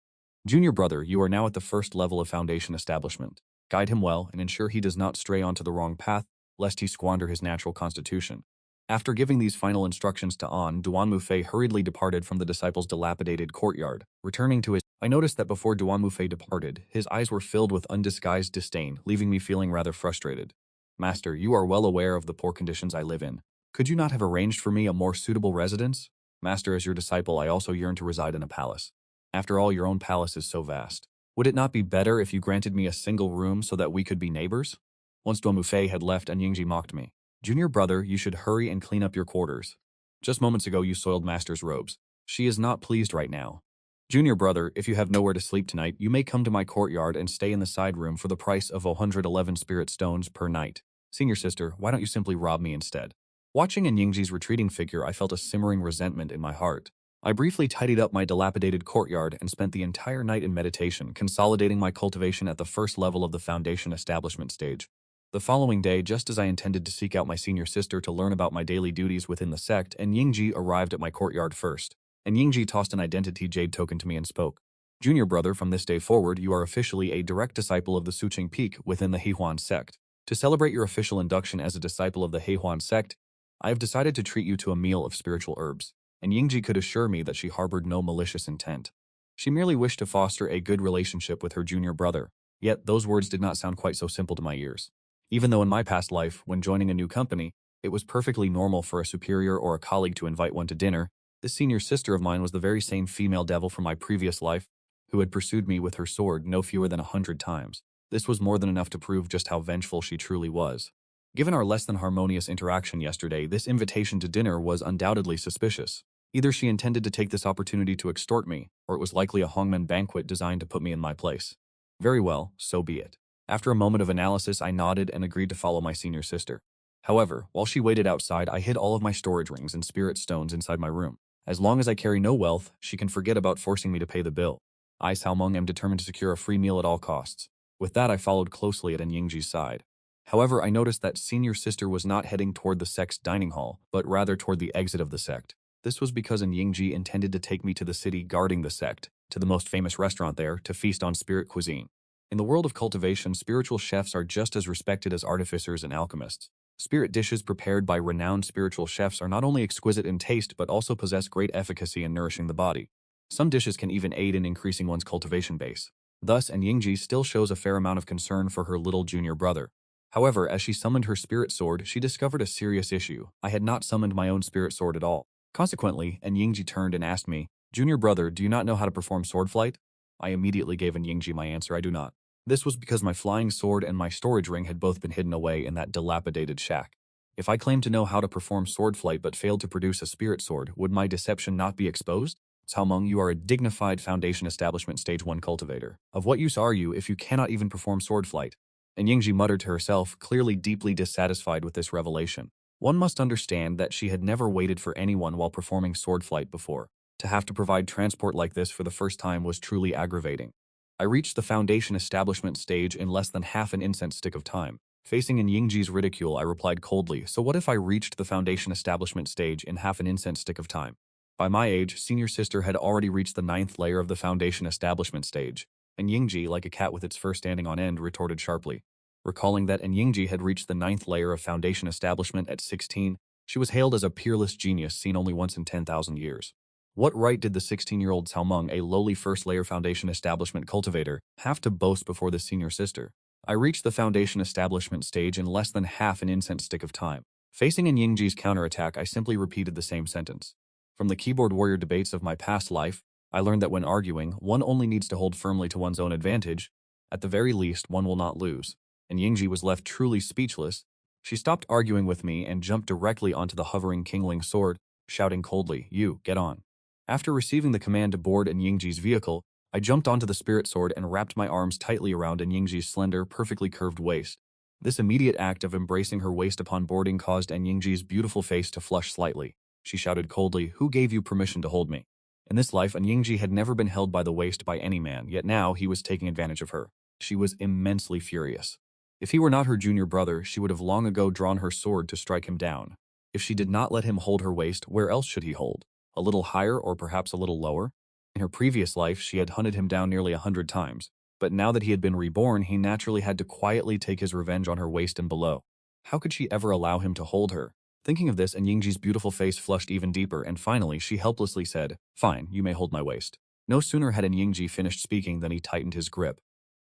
Junior brother, you are now at the first level of foundation establishment. Guide him well and ensure he does not stray onto the wrong path, lest he squander his natural constitution." After giving these final instructions to An, Duan Mufei hurriedly departed from the disciple's dilapidated courtyard. Returning to his, I noticed that before Duan Mufei departed, his eyes were filled with undisguised disdain, leaving me feeling rather frustrated. Master, you are well aware of the poor conditions I live in. Could you not have arranged for me a more suitable residence? Master, as your disciple, I also yearn to reside in a palace. After all, your own palace is so vast. Would it not be better if you granted me a single room so that we could be neighbors? Once Duan Mufei had left, and Yingji mocked me. Junior brother, you should hurry and clean up your quarters. Just moments ago you soiled Master's robes. She is not pleased right now. Junior brother, if you have nowhere to sleep tonight, you may come to my courtyard and stay in the side room for the price of 111 spirit stones per night. Senior sister, why don't you simply rob me instead? Watching in Yingji's retreating figure, I felt a simmering resentment in my heart. I briefly tidied up my dilapidated courtyard and spent the entire night in meditation, consolidating my cultivation at the first level of the foundation establishment stage. The following day, just as I intended to seek out my senior sister to learn about my daily duties within the sect, and Yingji arrived at my courtyard first. And Yingji tossed an identity jade token to me and spoke. Junior brother, from this day forward, you are officially a direct disciple of the Suqing Peak within the Heihuan sect. To celebrate your official induction as a disciple of the Heihuan sect, I have decided to treat you to a meal of spiritual herbs. And Yingji could assure me that she harbored no malicious intent. She merely wished to foster a good relationship with her junior brother. Yet those words did not sound quite so simple to my ears. Even though in my past life, when joining a new company, it was perfectly normal for a superior or a colleague to invite one to dinner, this senior sister of mine was the very same female devil from my previous life, who had pursued me with her sword no fewer than 100 times. This was more than enough to prove just how vengeful she truly was. Given our less than harmonious interaction yesterday, this invitation to dinner was undoubtedly suspicious. Either she intended to take this opportunity to extort me, or it was likely a Hongmen banquet designed to put me in my place. Very well, so be it. After a moment of analysis, I nodded and agreed to follow my senior sister. However, while she waited outside, I hid all of my storage rings and spirit stones inside my room. As long as I carry no wealth, she can forget about forcing me to pay the bill. I, Salmeng, am determined to secure a free meal at all costs. With that, I followed closely at Yingji's side. However, I noticed that senior sister was not heading toward the sect's dining hall, but rather toward the exit of the sect. This was because Yingji intended to take me to the city guarding the sect, to the most famous restaurant there, to feast on spirit cuisine. In the world of cultivation, spiritual chefs are just as respected as artificers and alchemists. Spirit dishes prepared by renowned spiritual chefs are not only exquisite in taste but also possess great efficacy in nourishing the body. Some dishes can even aid in increasing one's cultivation base. Thus, Yingji still shows a fair amount of concern for her little junior brother. However, as she summoned her spirit sword, she discovered a serious issue. I had not summoned my own spirit sword at all. Consequently, Yingji turned and asked me, "Junior brother, do you not know how to perform sword flight?" I immediately gave Yingji my answer, "I do not." This was because my flying sword and my storage ring had both been hidden away in that dilapidated shack. If I claimed to know how to perform sword flight but failed to produce a spirit sword, would my deception not be exposed? Cao Meng, you are a dignified Foundation Establishment Stage 1 cultivator. Of what use are you if you cannot even perform sword flight? And Yingji muttered to herself, clearly deeply dissatisfied with this revelation. One must understand that she had never waited for anyone while performing sword flight before. To have to provide transport like this for the first time was truly aggravating. I reached the Foundation Establishment stage in less than half an incense stick of time. Facing in Yingji's ridicule, I replied coldly, so what if I reached the Foundation Establishment stage in half an incense stick of time? By my age, Senior Sister had already reached the 9th layer of the Foundation Establishment stage, and Yingji, like a cat with its fur standing on end, retorted sharply. Recalling that Yingji had reached the 9th layer of Foundation Establishment at 16, she was hailed as a peerless genius seen only once in 10,000 years. What right did the 16-year-old Cao Meng, a lowly first-layer Foundation Establishment cultivator, have to boast before the Senior Sister? I reached the Foundation Establishment stage in less than half an incense stick of time. Facing in Yingji's counterattack, I simply repeated the same sentence. From the keyboard warrior debates of my past life, I learned that when arguing, one only needs to hold firmly to one's own advantage. At the very least, one will not lose. And Yingji was left truly speechless. She stopped arguing with me and jumped directly onto the hovering Kingling sword, shouting coldly, "You, get on." After receiving the command to board Yingji's vehicle, I jumped onto the spirit sword and wrapped my arms tightly around Yingji's slender, perfectly curved waist. This immediate act of embracing her waist upon boarding caused Yingji's beautiful face to flush slightly. She shouted coldly, "Who gave you permission to hold me?" In this life, Yingji had never been held by the waist by any man, yet now he was taking advantage of her. She was immensely furious. If he were not her junior brother, she would have long ago drawn her sword to strike him down. If she did not let him hold her waist, where else should he hold? A little higher or perhaps a little lower? In her previous life, she had hunted him down nearly 100 times, but now that he had been reborn, he naturally had to quietly take his revenge on her waist and below. How could she ever allow him to hold her? Thinking of this, Yingji's beautiful face flushed even deeper, and finally, she helplessly said, "Fine, you may hold my waist." No sooner had Yingji finished speaking than he tightened his grip.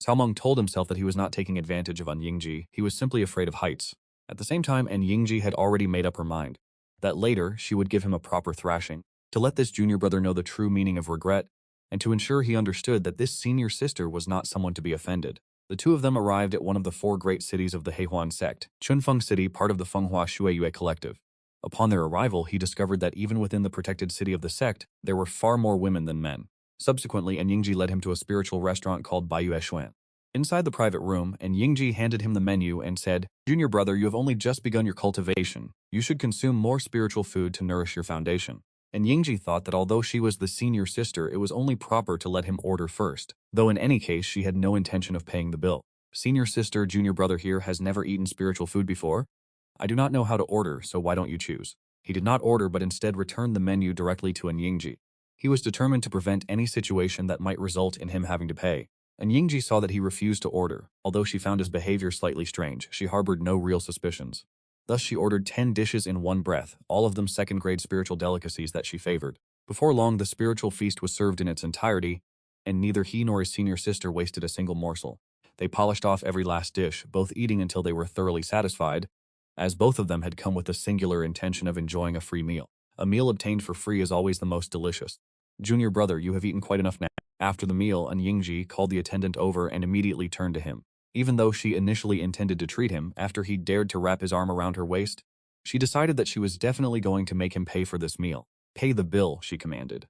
Cao Meng told himself that he was not taking advantage of Yingji, he was simply afraid of heights. At the same time, Yingji had already made up her mind that later she would give him a proper thrashing, to let this junior brother know the true meaning of regret, and to ensure he understood that this senior sister was not someone to be offended. The two of them arrived at one of the 4 great cities of the Heihuan sect, Chunfeng City, part of the Fenghua Shuiyue collective. Upon their arrival, he discovered that even within the protected city of the sect, there were far more women than men. Subsequently, Yingji led him to a spiritual restaurant called Baiyue Xuan. Inside the private room, Yingji handed him the menu and said, "Junior brother, you have only just begun your cultivation. You should consume more spiritual food to nourish your foundation." And Yingji thought that although she was the senior sister, it was only proper to let him order first, though in any case she had no intention of paying the bill. "Senior sister, junior brother here has never eaten spiritual food before? I do not know how to order, so why don't you choose?" He did not order but instead returned the menu directly to Yingji. He was determined to prevent any situation that might result in him having to pay. And Yingji saw that he refused to order. Although she found his behavior slightly strange, she harbored no real suspicions. Thus she ordered 10 dishes in one breath, all of them second-grade spiritual delicacies that she favored. Before long, the spiritual feast was served in its entirety, and neither he nor his senior sister wasted a single morsel. They polished off every last dish, both eating until they were thoroughly satisfied, as both of them had come with the singular intention of enjoying a free meal. A meal obtained for free is always the most delicious. "Junior brother, you have eaten quite enough now." After the meal, Yingji called the attendant over and immediately turned to him. Even though she initially intended to treat him, after he dared to wrap his arm around her waist, she decided that she was definitely going to make him pay for this meal. "Pay the bill," she commanded.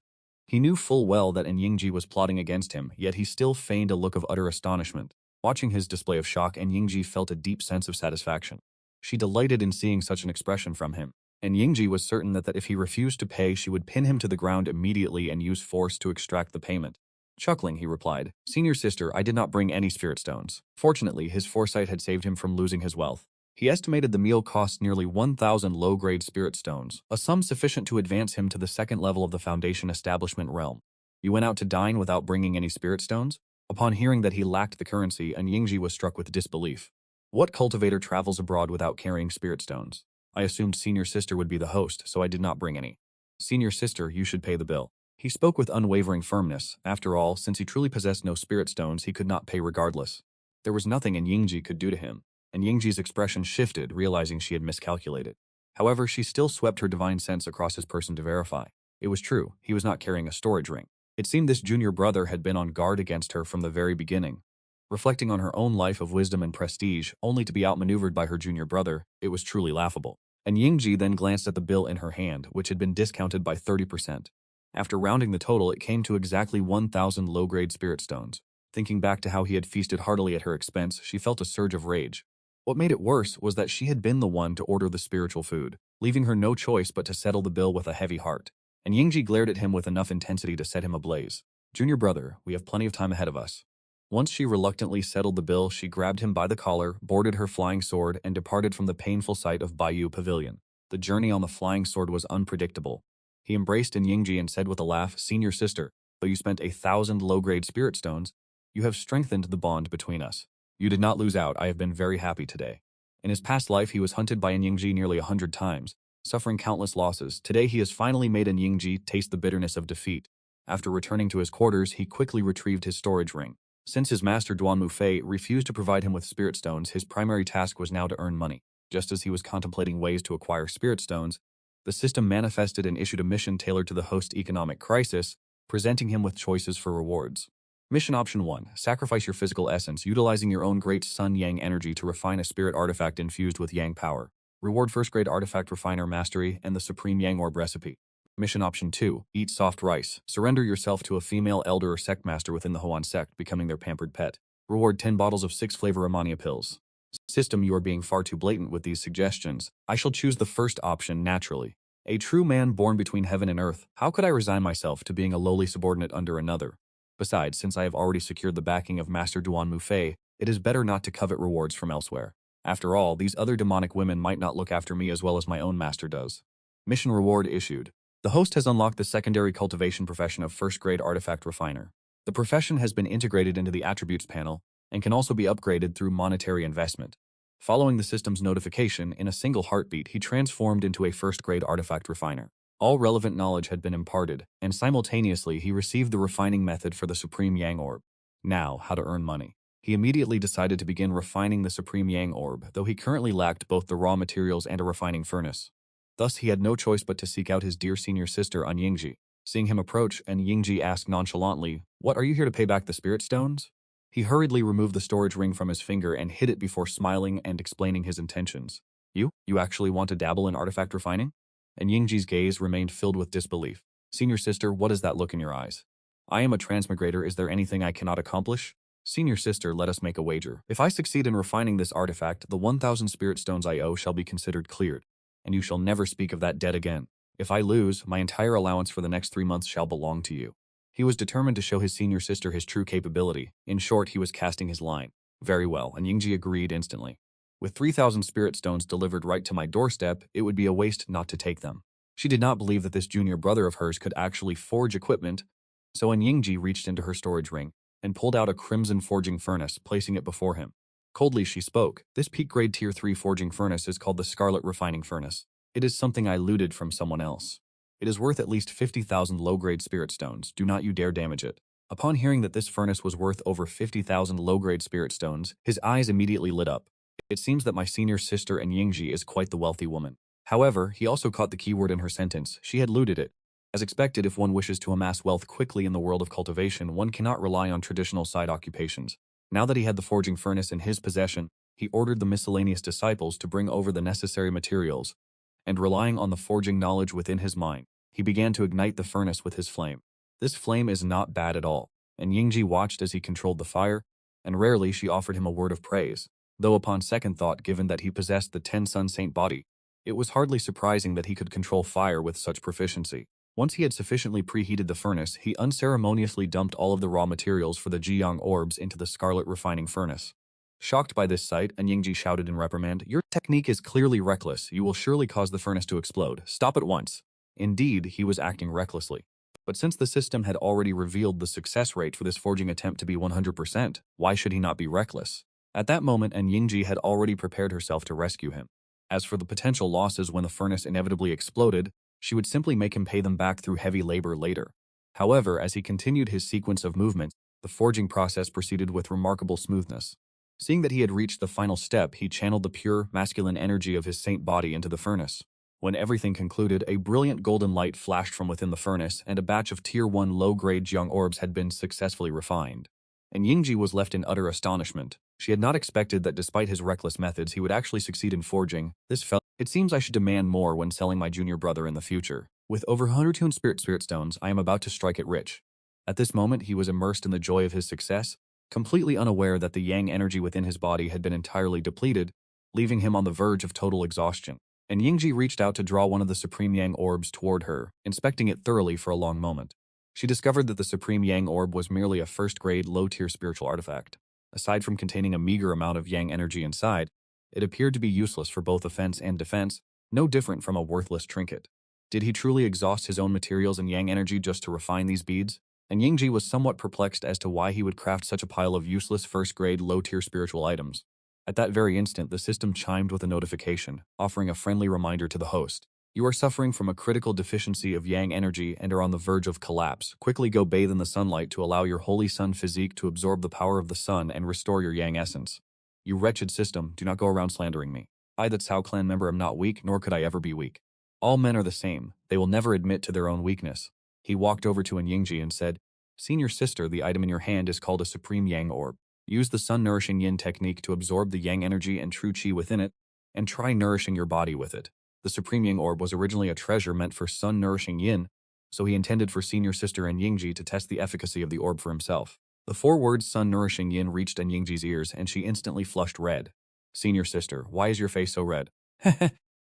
He knew full well that Yingji was plotting against him, yet he still feigned a look of utter astonishment. Watching his display of shock, Yingji felt a deep sense of satisfaction. She delighted in seeing such an expression from him, and Yingji was certain that if he refused to pay, she would pin him to the ground immediately and use force to extract the payment. Chuckling, he replied, "Senior sister, I did not bring any spirit stones." Fortunately, his foresight had saved him from losing his wealth. He estimated the meal cost nearly 1,000 low-grade spirit stones, a sum sufficient to advance him to the 2nd level of the Foundation Establishment realm. "You went out to dine without bringing any spirit stones?" Upon hearing that he lacked the currency, Yingji was struck with disbelief. What cultivator travels abroad without carrying spirit stones? I assumed senior sister would be the host, so I did not bring any. "Senior sister, you should pay the bill." He spoke with unwavering firmness. After all, since he truly possessed no spirit stones, he could not pay regardless. There was nothing Yingji could do to him, and Yingji's expression shifted, realizing she had miscalculated. However, she still swept her divine sense across his person to verify. It was true, he was not carrying a storage ring. It seemed this junior brother had been on guard against her from the very beginning. Reflecting on her own life of wisdom and prestige, only to be outmaneuvered by her junior brother, it was truly laughable. And Yingji then glanced at the bill in her hand, which had been discounted by 30%. After rounding the total, it came to exactly 1,000 low-grade spirit stones. Thinking back to how he had feasted heartily at her expense, she felt a surge of rage. What made it worse was that she had been the one to order the spiritual food, leaving her no choice but to settle the bill with a heavy heart. And Yingji glared at him with enough intensity to set him ablaze. "Junior brother, we have plenty of time ahead of us." Once she reluctantly settled the bill, she grabbed him by the collar, boarded her flying sword, and departed from the painful sight of Bayou Pavilion. The journey on the flying sword was unpredictable. He embraced Yingji and said with a laugh, "Senior sister, though you spent 1,000 low-grade spirit stones, you have strengthened the bond between us. You did not lose out. I have been very happy today." In his past life, he was hunted by Yingji nearly 100 times, suffering countless losses. Today, he has finally made Yingji taste the bitterness of defeat. After returning to his quarters, he quickly retrieved his storage ring. Since his master Duan Mufei refused to provide him with spirit stones, his primary task was now to earn money. Just as he was contemplating ways to acquire spirit stones, the system manifested and issued a mission tailored to the host's economic crisis, presenting him with choices for rewards. Mission Option 1. Sacrifice your physical essence, utilizing your own great Sun-Yang energy to refine a spirit artifact infused with Yang power. Reward first-grade artifact refiner mastery and the Supreme Yang Orb recipe. Mission Option 2. Eat soft rice. Surrender yourself to a female elder or sect master within the Huan sect, becoming their pampered pet. Reward 10 bottles of 6-flavor Amania pills. System, you are being far too blatant with these suggestions. I shall choose the first option naturally. A true man born between heaven and earth, how could I resign myself to being a lowly subordinate under another? Besides, since I have already secured the backing of Master Duan Mufei, it is better not to covet rewards from elsewhere. After all, these other demonic women might not look after me as well as my own master does. Mission reward issued. The host has unlocked the secondary cultivation profession of first-grade artifact refiner. The profession has been integrated into the attributes panel and can also be upgraded through monetary investment. Following the system's notification, in a single heartbeat, he transformed into a first-grade artifact refiner. All relevant knowledge had been imparted, and simultaneously he received the refining method for the Supreme Yang Orb. Now, how to earn money. He immediately decided to begin refining the Supreme Yang Orb, though he currently lacked both the raw materials and a refining furnace. Thus, he had no choice but to seek out his dear senior sister Yingji. Seeing him approach, Yingji asked nonchalantly, "What, are you here to pay back the spirit stones?" He hurriedly removed the storage ring from his finger and hid it before smiling and explaining his intentions. You actually want to dabble in artifact refining?" And Yingji's gaze remained filled with disbelief. "Senior sister, what is that look in your eyes?" "I am a transmigrator. Is there anything I cannot accomplish?" "Senior sister, let us make a wager. If I succeed in refining this artifact, the 1,000 spirit stones I owe shall be considered cleared, and you shall never speak of that debt again. If I lose, my entire allowance for the next 3 months shall belong to you." He was determined to show his senior sister his true capability. In short, he was casting his line. Very well, and Yingji agreed instantly. With 3,000 spirit stones delivered right to my doorstep, it would be a waste not to take them. She did not believe that this junior brother of hers could actually forge equipment, so Yingji reached into her storage ring and pulled out a crimson forging furnace, placing it before him. Coldly she spoke, "This peak-grade Tier 3 forging furnace is called the Scarlet Refining Furnace. It is something I looted from someone else. It is worth at least 50,000 low-grade spirit stones. Do not you dare damage it." Upon hearing that this furnace was worth over 50,000 low-grade spirit stones, his eyes immediately lit up. It seems that my senior sister Yingji is quite the wealthy woman. However, he also caught the keyword in her sentence. She had looted it. As expected, if one wishes to amass wealth quickly in the world of cultivation, one cannot rely on traditional side occupations. Now that he had the forging furnace in his possession, he ordered the miscellaneous disciples to bring over the necessary materials, and relying on the forging knowledge within his mind, he began to ignite the furnace with his flame. This flame is not bad at all, and Yingji watched as he controlled the fire, and rarely she offered him a word of praise. Though upon second thought, given that he possessed the 10-sun saint body, it was hardly surprising that he could control fire with such proficiency. Once he had sufficiently preheated the furnace, he unceremoniously dumped all of the raw materials for the Jiyang orbs into the scarlet refining furnace. Shocked by this sight, Yingji shouted in reprimand, "Your technique is clearly reckless. You will surely cause the furnace to explode. Stop at once." Indeed, he was acting recklessly. But since the system had already revealed the success rate for this forging attempt to be 100%, why should he not be reckless? At that moment, Yingji had already prepared herself to rescue him. As for the potential losses when the furnace inevitably exploded, she would simply make him pay them back through heavy labor later. However, as he continued his sequence of movements, the forging process proceeded with remarkable smoothness. Seeing that he had reached the final step, he channeled the pure, masculine energy of his saint body into the furnace. When everything concluded, a brilliant golden light flashed from within the furnace, and a batch of Tier 1 low-grade Jiang orbs had been successfully refined. And Yingji was left in utter astonishment. She had not expected that despite his reckless methods, he would actually succeed in forging. It seems I should demand more when selling my junior brother in the future. With over 102 spirit stones, I am about to strike it rich. At this moment, he was immersed in the joy of his success, completely unaware that the yang energy within his body had been entirely depleted, leaving him on the verge of total exhaustion. And Yingji reached out to draw one of the Supreme Yang orbs toward her, inspecting it thoroughly for a long moment. She discovered that the Supreme Yang orb was merely a first-grade, low-tier spiritual artifact. Aside from containing a meager amount of yang energy inside, it appeared to be useless for both offense and defense, no different from a worthless trinket. Did he truly exhaust his own materials and yang energy just to refine these beads? And Yingji was somewhat perplexed as to why he would craft such a pile of useless first-grade, low-tier spiritual items. At that very instant, the system chimed with a notification, offering a friendly reminder to the host. You are suffering from a critical deficiency of yang energy and are on the verge of collapse. Quickly go bathe in the sunlight to allow your holy sun physique to absorb the power of the sun and restore your yang essence. You wretched system, do not go around slandering me. I, that Cao clan member, am not weak, nor could I ever be weak. All men are the same. They will never admit to their own weakness. He walked over to Yingji and said, Senior sister, the item in your hand is called a Supreme Yang Orb. Use the sun-nourishing yin technique to absorb the yang energy and true qi within it, and try nourishing your body with it. The Supreme Yang Orb was originally a treasure meant for sun-nourishing yin, so he intended for senior sister and Yingji to test the efficacy of the orb for himself. The 4 words sun-nourishing yin reached Yingji's ears, and she instantly flushed red. Senior sister, why is your face so red?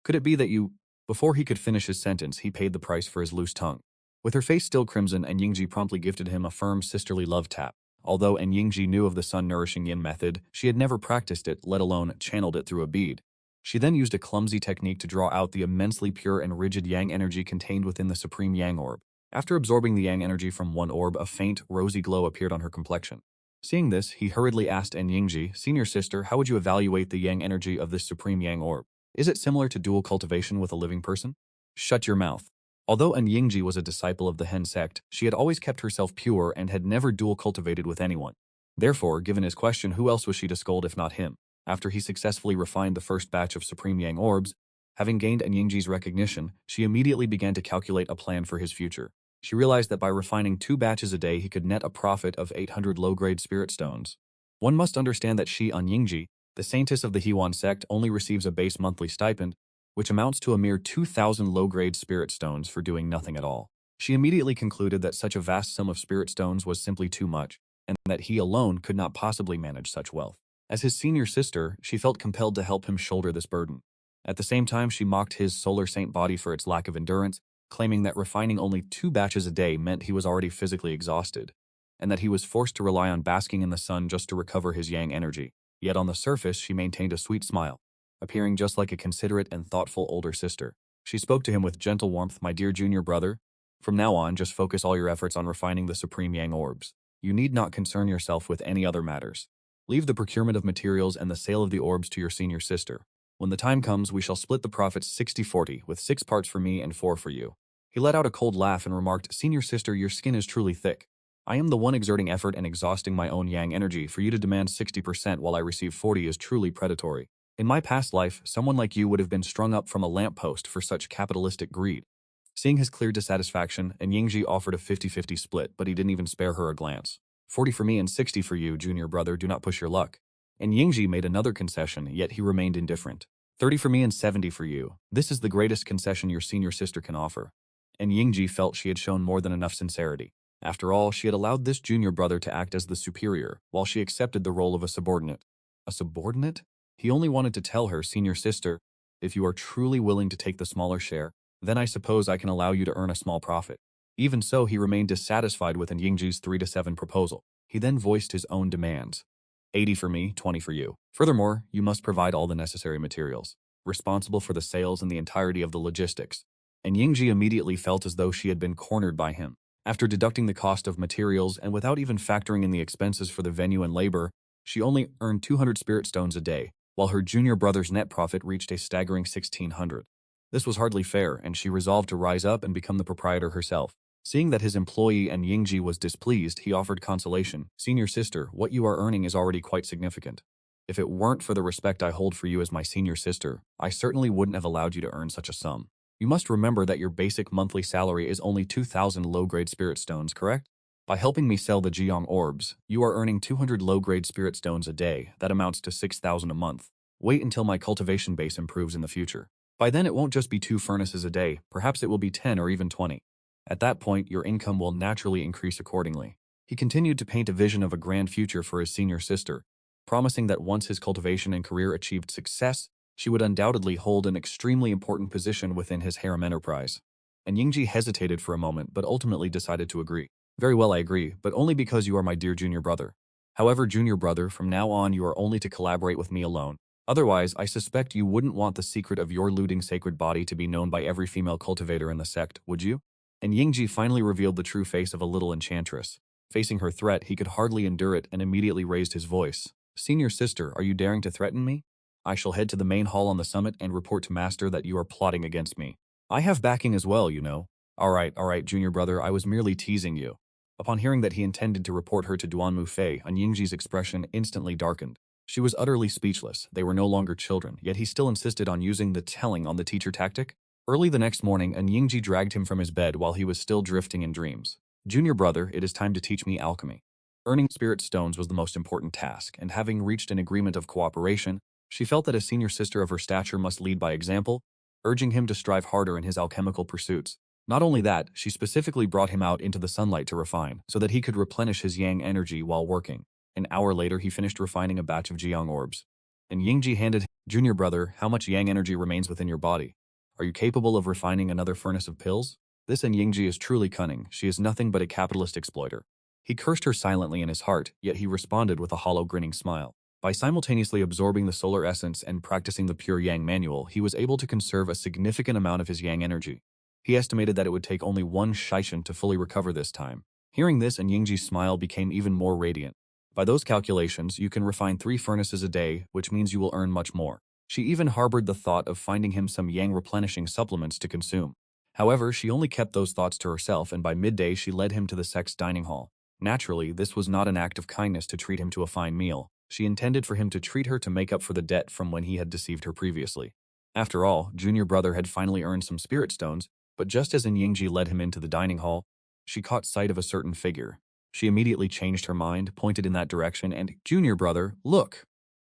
Could it be that you... Before he could finish his sentence, he paid the price for his loose tongue. With her face still crimson, Yingji promptly gifted him a firm sisterly love tap. Although Yingji knew of the sun-nourishing yin method, she had never practiced it, let alone channeled it through a bead. She then used a clumsy technique to draw out the immensely pure and rigid yang energy contained within the Supreme Yang Orb. After absorbing the yang energy from one orb, a faint, rosy glow appeared on her complexion. Seeing this, he hurriedly asked Yingji, Senior sister, how would you evaluate the yang energy of this Supreme Yang Orb? Is it similar to dual cultivation with a living person? Shut your mouth. Although Yingji was a disciple of the Hen Sect, she had always kept herself pure and had never dual cultivated with anyone. Therefore, given his question, who else was she to scold if not him? After he successfully refined the first batch of Supreme Yang Orbs, having gained Yingji's recognition, she immediately began to calculate a plan for his future. She realized that by refining 2 batches a day, he could net a profit of 800 low-grade spirit stones. One must understand that she, Yingji, the saintess of the Hewan sect, only receives a base monthly stipend, which amounts to a mere 2,000 low-grade spirit stones for doing nothing at all. She immediately concluded that such a vast sum of spirit stones was simply too much, and that he alone could not possibly manage such wealth. As his senior sister, she felt compelled to help him shoulder this burden. At the same time, she mocked his solar saint body for its lack of endurance, claiming that refining only 2 batches a day meant he was already physically exhausted, and that he was forced to rely on basking in the sun just to recover his yang energy. Yet on the surface, she maintained a sweet smile, appearing just like a considerate and thoughtful older sister. She spoke to him with gentle warmth, My dear junior brother, from now on, just focus all your efforts on refining the Supreme Yang Orbs. You need not concern yourself with any other matters. Leave the procurement of materials and the sale of the orbs to your senior sister. When the time comes, we shall split the profits 60-40, with 6 parts for me and 4 for you. He let out a cold laugh and remarked, Senior sister, your skin is truly thick. I am the one exerting effort and exhausting my own yang energy. For you to demand 60% while I receive 40 is truly predatory. In my past life, someone like you would have been strung up from a lamppost for such capitalistic greed. Seeing his clear dissatisfaction, Yingji offered a 50-50 split, but he didn't even spare her a glance. 40 for me and 60 for you, junior brother, do not push your luck. And Yingji made another concession, yet he remained indifferent. 30 for me and 70 for you. This is the greatest concession your senior sister can offer. And Yingji felt she had shown more than enough sincerity. After all, she had allowed this junior brother to act as the superior, while she accepted the role of a subordinate. A subordinate? He only wanted to tell her, Senior sister, if you are truly willing to take the smaller share, then I suppose I can allow you to earn a small profit. Even so, he remained dissatisfied with Yingji's 3-7 proposal. He then voiced his own demands. 80 for me, 20 for you. Furthermore, you must provide all the necessary materials, responsible for the sales and the entirety of the logistics. And Yingji immediately felt as though she had been cornered by him. After deducting the cost of materials and without even factoring in the expenses for the venue and labor, she only earned 200 spirit stones a day, while her junior brother's net profit reached a staggering 1,600. This was hardly fair, and she resolved to rise up and become the proprietor herself. Seeing that his employee Yingji was displeased, he offered consolation. Senior sister, what you are earning is already quite significant. If it weren't for the respect I hold for you as my senior sister, I certainly wouldn't have allowed you to earn such a sum. You must remember that your basic monthly salary is only 2,000 low-grade spirit stones, correct? By helping me sell the Jiang orbs, you are earning 200 low-grade spirit stones a day. That amounts to 6,000 a month. Wait until my cultivation base improves in the future. By then it won't just be 2 furnaces a day, perhaps it will be 10 or even 20. At that point, your income will naturally increase accordingly. He continued to paint a vision of a grand future for his senior sister, promising that once his cultivation and career achieved success, she would undoubtedly hold an extremely important position within his harem enterprise. And Yingji hesitated for a moment but ultimately decided to agree. Very well, I agree, but only because you are my dear junior brother. However, junior brother, from now on you are only to collaborate with me alone. Otherwise, I suspect you wouldn't want the secret of your looting sacred body to be known by every female cultivator in the sect, would you? And Yingji finally revealed the true face of a little enchantress. Facing her threat, he could hardly endure it and immediately raised his voice. Senior sister, are you daring to threaten me? I shall head to the main hall on the summit and report to Master that you are plotting against me. I have backing as well, you know. Alright, junior brother, I was merely teasing you. Upon hearing that he intended to report her to Duanmu Fei, Yingji's expression instantly darkened. She was utterly speechless. They were no longer children, yet he still insisted on using the telling on the teacher tactic. Early the next morning, Yingji dragged him from his bed while he was still drifting in dreams. Junior brother, it is time to teach me alchemy. Earning spirit stones was the most important task, and having reached an agreement of cooperation, she felt that a senior sister of her stature must lead by example, urging him to strive harder in his alchemical pursuits. Not only that, she specifically brought him out into the sunlight to refine, so that he could replenish his yang energy while working. An hour later, he finished refining a batch of jiang orbs. And Yingji handed him, Junior brother, how much yang energy remains within your body? Are you capable of refining another furnace of pills? This Yingji is truly cunning. She is nothing but a capitalist exploiter. He cursed her silently in his heart, yet he responded with a hollow grinning smile. By simultaneously absorbing the solar essence and practicing the pure yang manual, he was able to conserve a significant amount of his yang energy. He estimated that it would take only one Shaishan to fully recover this time. Hearing this, Yingji's smile became even more radiant. By those calculations, you can refine 3 furnaces a day, which means you will earn much more. She even harbored the thought of finding him some yang replenishing supplements to consume. However, she only kept those thoughts to herself, and by midday she led him to the Sect's dining hall. Naturally, this was not an act of kindness to treat him to a fine meal. She intended for him to treat her to make up for the debt from when he had deceived her previously. After all, junior brother had finally earned some spirit stones, but just as Yingji led him into the dining hall, she caught sight of a certain figure. She immediately changed her mind, pointed in that direction, and, Junior brother, look!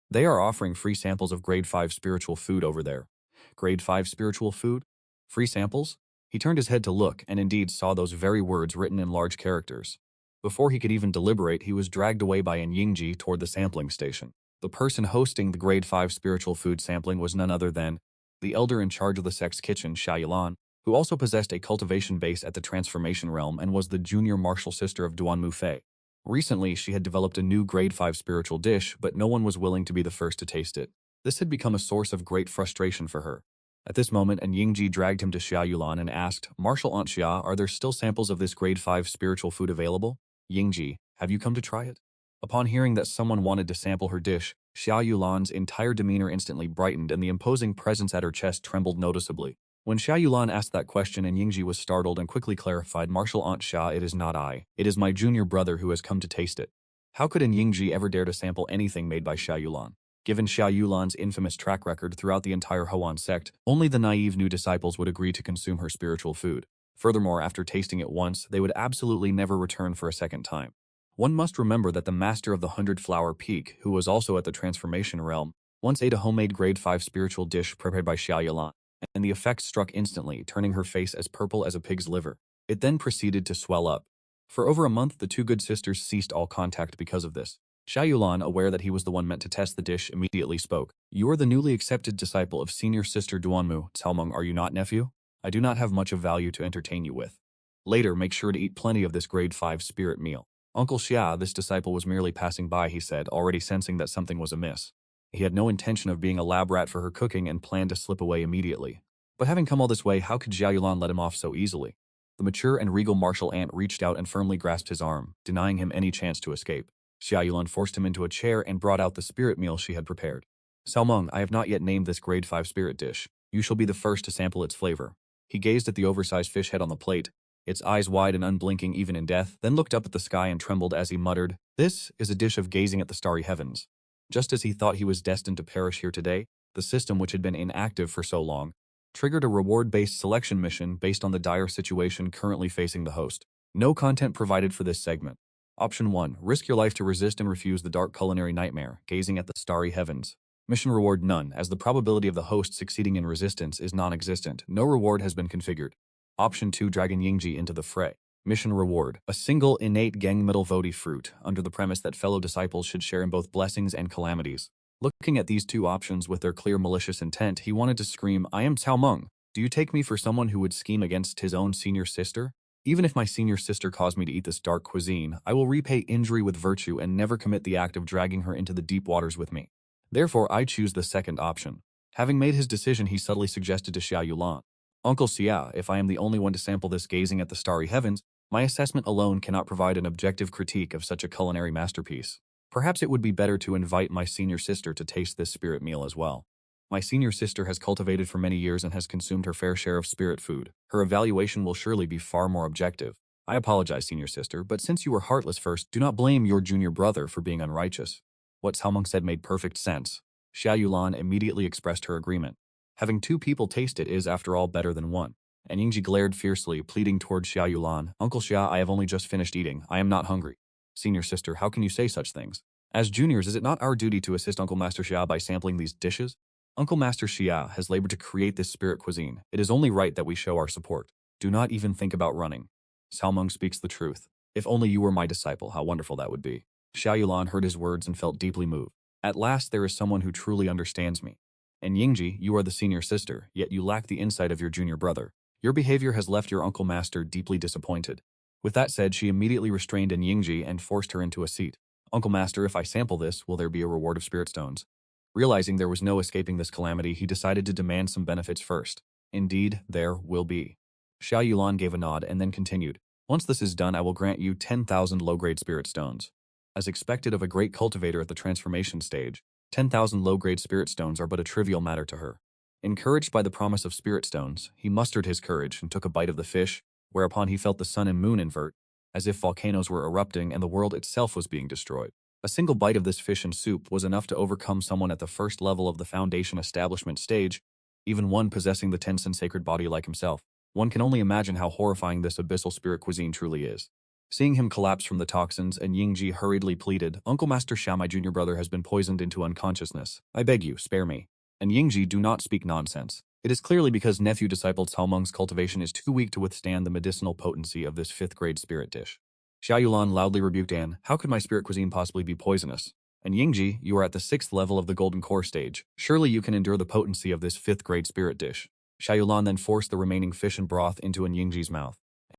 They are offering free samples of grade 5 spiritual food over there. Grade 5 spiritual food? Free samples? He turned his head to look, and indeed saw those very words written in large characters. Before he could even deliberate, he was dragged away by Yingji toward the sampling station. The person hosting the grade 5 spiritual food sampling was none other than the elder in charge of the Sect's kitchen, Xiaoyulan, who also possessed a cultivation base at the Transformation Realm and was the junior martial sister of Duanmu Fei. Recently, she had developed a new grade 5 spiritual dish, but no one was willing to be the first to taste it. This had become a source of great frustration for her. At this moment, Yingji dragged him to Xiaoyulan and asked, Martial Aunt Xia, are there still samples of this grade 5 spiritual food available? Yingji, have you come to try it? Upon hearing that someone wanted to sample her dish, Xiaoyulan's entire demeanor instantly brightened and the imposing presence at her chest trembled noticeably. When Xiaoyulan asked that question, Yingji was startled and quickly clarified, Martial Aunt Xia, it is not I. It is my junior brother who has come to taste it. How could Yingji ever dare to sample anything made by Xiaoyulan? Given Xiaoyulan's infamous track record throughout the entire Hoan sect, only the naive new disciples would agree to consume her spiritual food. Furthermore, after tasting it once, they would absolutely never return for a second time. One must remember that the master of the 100-Flower Peak, who was also at the Transformation Realm, once ate a homemade grade 5 spiritual dish prepared by Xiaoyulan, and the effect struck instantly, turning her face as purple as a pig's liver. It then proceeded to swell up. For over a month, the two good sisters ceased all contact because of this. Xiaoyulan, aware that he was the one meant to test the dish, immediately spoke. You are the newly accepted disciple of senior sister Duanmu, Caomeng, are you not, nephew? I do not have much of value to entertain you with. Later, make sure to eat plenty of this grade 5 spirit meal. Uncle Xia, this disciple was merely passing by, he said, already sensing that something was amiss. He had no intention of being a lab rat for her cooking and planned to slip away immediately. But having come all this way, how could Xiaoyulan let him off so easily? The mature and regal martial aunt reached out and firmly grasped his arm, denying him any chance to escape. Xiaoyulan forced him into a chair and brought out the spirit meal she had prepared. Caomeng, I have not yet named this grade 5 spirit dish. You shall be the first to sample its flavor. He gazed at the oversized fish head on the plate, its eyes wide and unblinking even in death, then looked up at the sky and trembled as he muttered, This is a dish of gazing at the starry heavens. Just as he thought he was destined to perish here today, the system which had been inactive for so long triggered a reward-based selection mission based on the dire situation currently facing the host. No content provided for this segment. Option 1. Risk your life to resist and refuse the dark culinary nightmare, gazing at the starry heavens. Mission reward none, as the probability of the host succeeding in resistance is non-existent. No reward has been configured. Option 2, Dragon Yingji into the fray. Mission reward, a single innate Gang Middle Voti fruit, under the premise that fellow disciples should share in both blessings and calamities. Looking at these two options with their clear malicious intent, he wanted to scream, I am Cao Meng. Do you take me for someone who would scheme against his own senior sister? Even if my senior sister caused me to eat this dark cuisine, I will repay injury with virtue and never commit the act of dragging her into the deep waters with me. Therefore, I choose the second option. Having made his decision, he subtly suggested to Xiao Yulan, Uncle Xia, if I am the only one to sample this gazing at the starry heavens, my assessment alone cannot provide an objective critique of such a culinary masterpiece. Perhaps it would be better to invite my senior sister to taste this spirit meal as well. My senior sister has cultivated for many years and has consumed her fair share of spirit food. Her evaluation will surely be far more objective. I apologize, senior sister, but since you were heartless first, do not blame your junior brother for being unrighteous. What Cao Meng said made perfect sense. Xia Yulan immediately expressed her agreement. Having two people taste it is, after all, better than one. And Yingji glared fiercely, pleading toward Xia Yulan, Uncle Xia, I have only just finished eating. I am not hungry. Senior sister, how can you say such things? As juniors, is it not our duty to assist Uncle Master Xia by sampling these dishes? Uncle Master Xia has labored to create this spirit cuisine. It is only right that we show our support. Do not even think about running. Cao Meng speaks the truth. If only you were my disciple, how wonderful that would be. Xia Yulan heard his words and felt deeply moved. At last there is someone who truly understands me. And Yingji, you are the senior sister, yet you lack the insight of your junior brother. Your behavior has left your Uncle Master deeply disappointed. With that said, she immediately restrained Yingji and forced her into a seat. Uncle Master, if I sample this, will there be a reward of spirit stones? Realizing there was no escaping this calamity, he decided to demand some benefits first. Indeed, there will be. Xiao Yulan gave a nod and then continued, Once this is done, I will grant you 10,000 low-grade spirit stones. As expected of a great cultivator at the transformation stage, 10,000 low-grade spirit stones are but a trivial matter to her. Encouraged by the promise of spirit stones, he mustered his courage and took a bite of the fish, whereupon he felt the sun and moon invert, as if volcanoes were erupting and the world itself was being destroyed. A single bite of this fish and soup was enough to overcome someone at the first level of the foundation establishment stage, even one possessing the Tencent sacred body like himself. One can only imagine how horrifying this abyssal spirit cuisine truly is. Seeing him collapse from the toxins, and Yingji hurriedly pleaded, Uncle Master Xia, my junior brother has been poisoned into unconsciousness. I beg you, spare me. And Yingji, do not speak nonsense. It is clearly because nephew disciple Cao Meng's cultivation is too weak to withstand the medicinal potency of this 5th-grade spirit dish. Xiao Yulan loudly rebuked Anne, how could my spirit cuisine possibly be poisonous? And Yingji, you are at the 6th level of the golden core stage. Surely you can endure the potency of this 5th-grade spirit dish. Xiao Yulan then forced the remaining fish and broth into Yingji's mouth.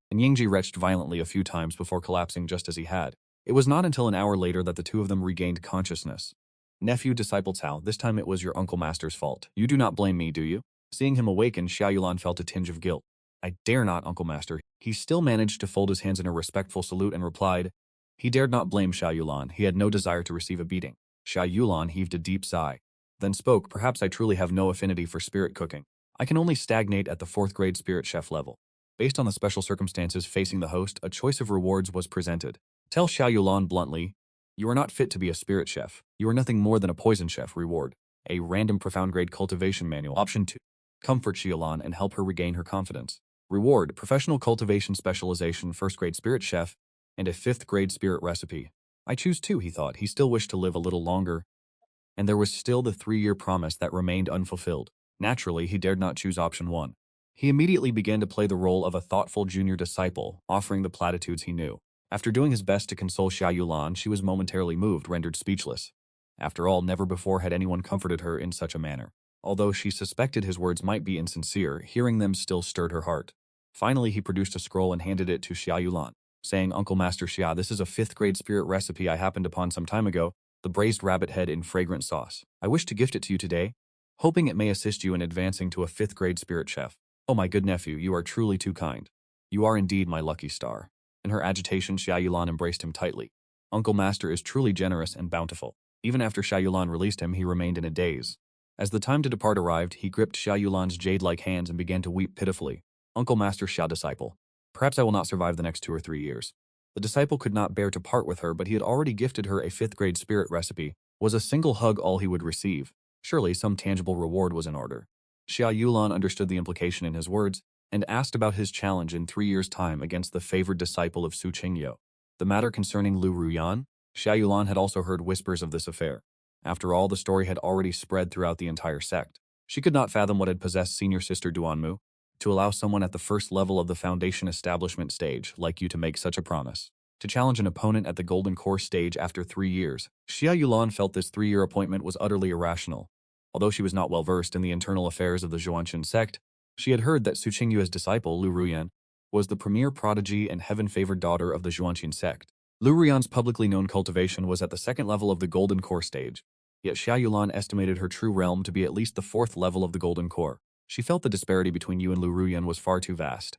And Yingji retched violently a few times before collapsing just as he had. It was not until an hour later that the two of them regained consciousness. Nephew disciple Cao, this time it was your Uncle Master's fault. You do not blame me, do you? Seeing him awaken, Xiao Yulan felt a tinge of guilt. I dare not, Uncle Master. He still managed to fold his hands in a respectful salute and replied. He dared not blame Xiao Yulan. He had no desire to receive a beating. Xiao Yulan heaved a deep sigh. Then spoke, perhaps I truly have no affinity for spirit cooking. I can only stagnate at the 4th-grade spirit chef level. Based on the special circumstances facing the host, a choice of rewards was presented. Tell Xiao Yulan bluntly, you are not fit to be a spirit chef. You are nothing more than a poison chef. Reward. A random profound-grade cultivation manual. Option 2. Comfort Xiao Yulan and help her regain her confidence. Reward, professional cultivation specialization, 1st-grade spirit chef, and a 5th-grade spirit recipe. I choose 2, he thought. He still wished to live a little longer, and there was still the 3-year promise that remained unfulfilled. Naturally, he dared not choose option 1. He immediately began to play the role of a thoughtful junior disciple, offering the platitudes he knew. After doing his best to console Xiao Yulan, she was momentarily moved, rendered speechless. After all, never before had anyone comforted her in such a manner. Although she suspected his words might be insincere, hearing them still stirred her heart. Finally, he produced a scroll and handed it to Xiao Yulan, saying, Uncle Master Xia, this is a 5th-grade spirit recipe I happened upon some time ago, the braised rabbit head in fragrant sauce. I wish to gift it to you today, hoping it may assist you in advancing to a 5th-grade spirit chef. Oh my good nephew, you are truly too kind. You are indeed my lucky star. In her agitation, Xiao Yulan embraced him tightly. Uncle Master is truly generous and bountiful. Even after Xiao Yulan released him, he remained in a daze. As the time to depart arrived, he gripped Xiao Yulan's jade-like hands and began to weep pitifully. Uncle Master Xiao disciple, perhaps I will not survive the next 2 or 3 years. The disciple could not bear to part with her, but he had already gifted her a 5th-grade spirit recipe. Was a single hug all he would receive? Surely some tangible reward was in order. Xiao Yulan understood the implication in his words and asked about his challenge in 3 years' time against the favored disciple of Su Qingyo. The matter concerning Lu Ruyan? Xiao Yulan had also heard whispers of this affair. After all, the story had already spread throughout the entire sect. She could not fathom what had possessed senior sister Duanmu to allow someone at the first level of the foundation establishment stage like you to make such a promise. To challenge an opponent at the Golden Core stage after 3 years, Xia Yulan felt this 3-year appointment was utterly irrational. Although she was not well versed in the internal affairs of the Zhuanqin sect, she had heard that Su Qingyue's disciple, Lu Ruyan, was the premier prodigy and heaven-favored daughter of the Zhuanqin sect. Lu Ruyan's publicly known cultivation was at the 2nd level of the Golden Core stage, yet Xia Yulan estimated her true realm to be at least the 4th level of the Golden Core. She felt the disparity between you and Lu Ruyan was far too vast.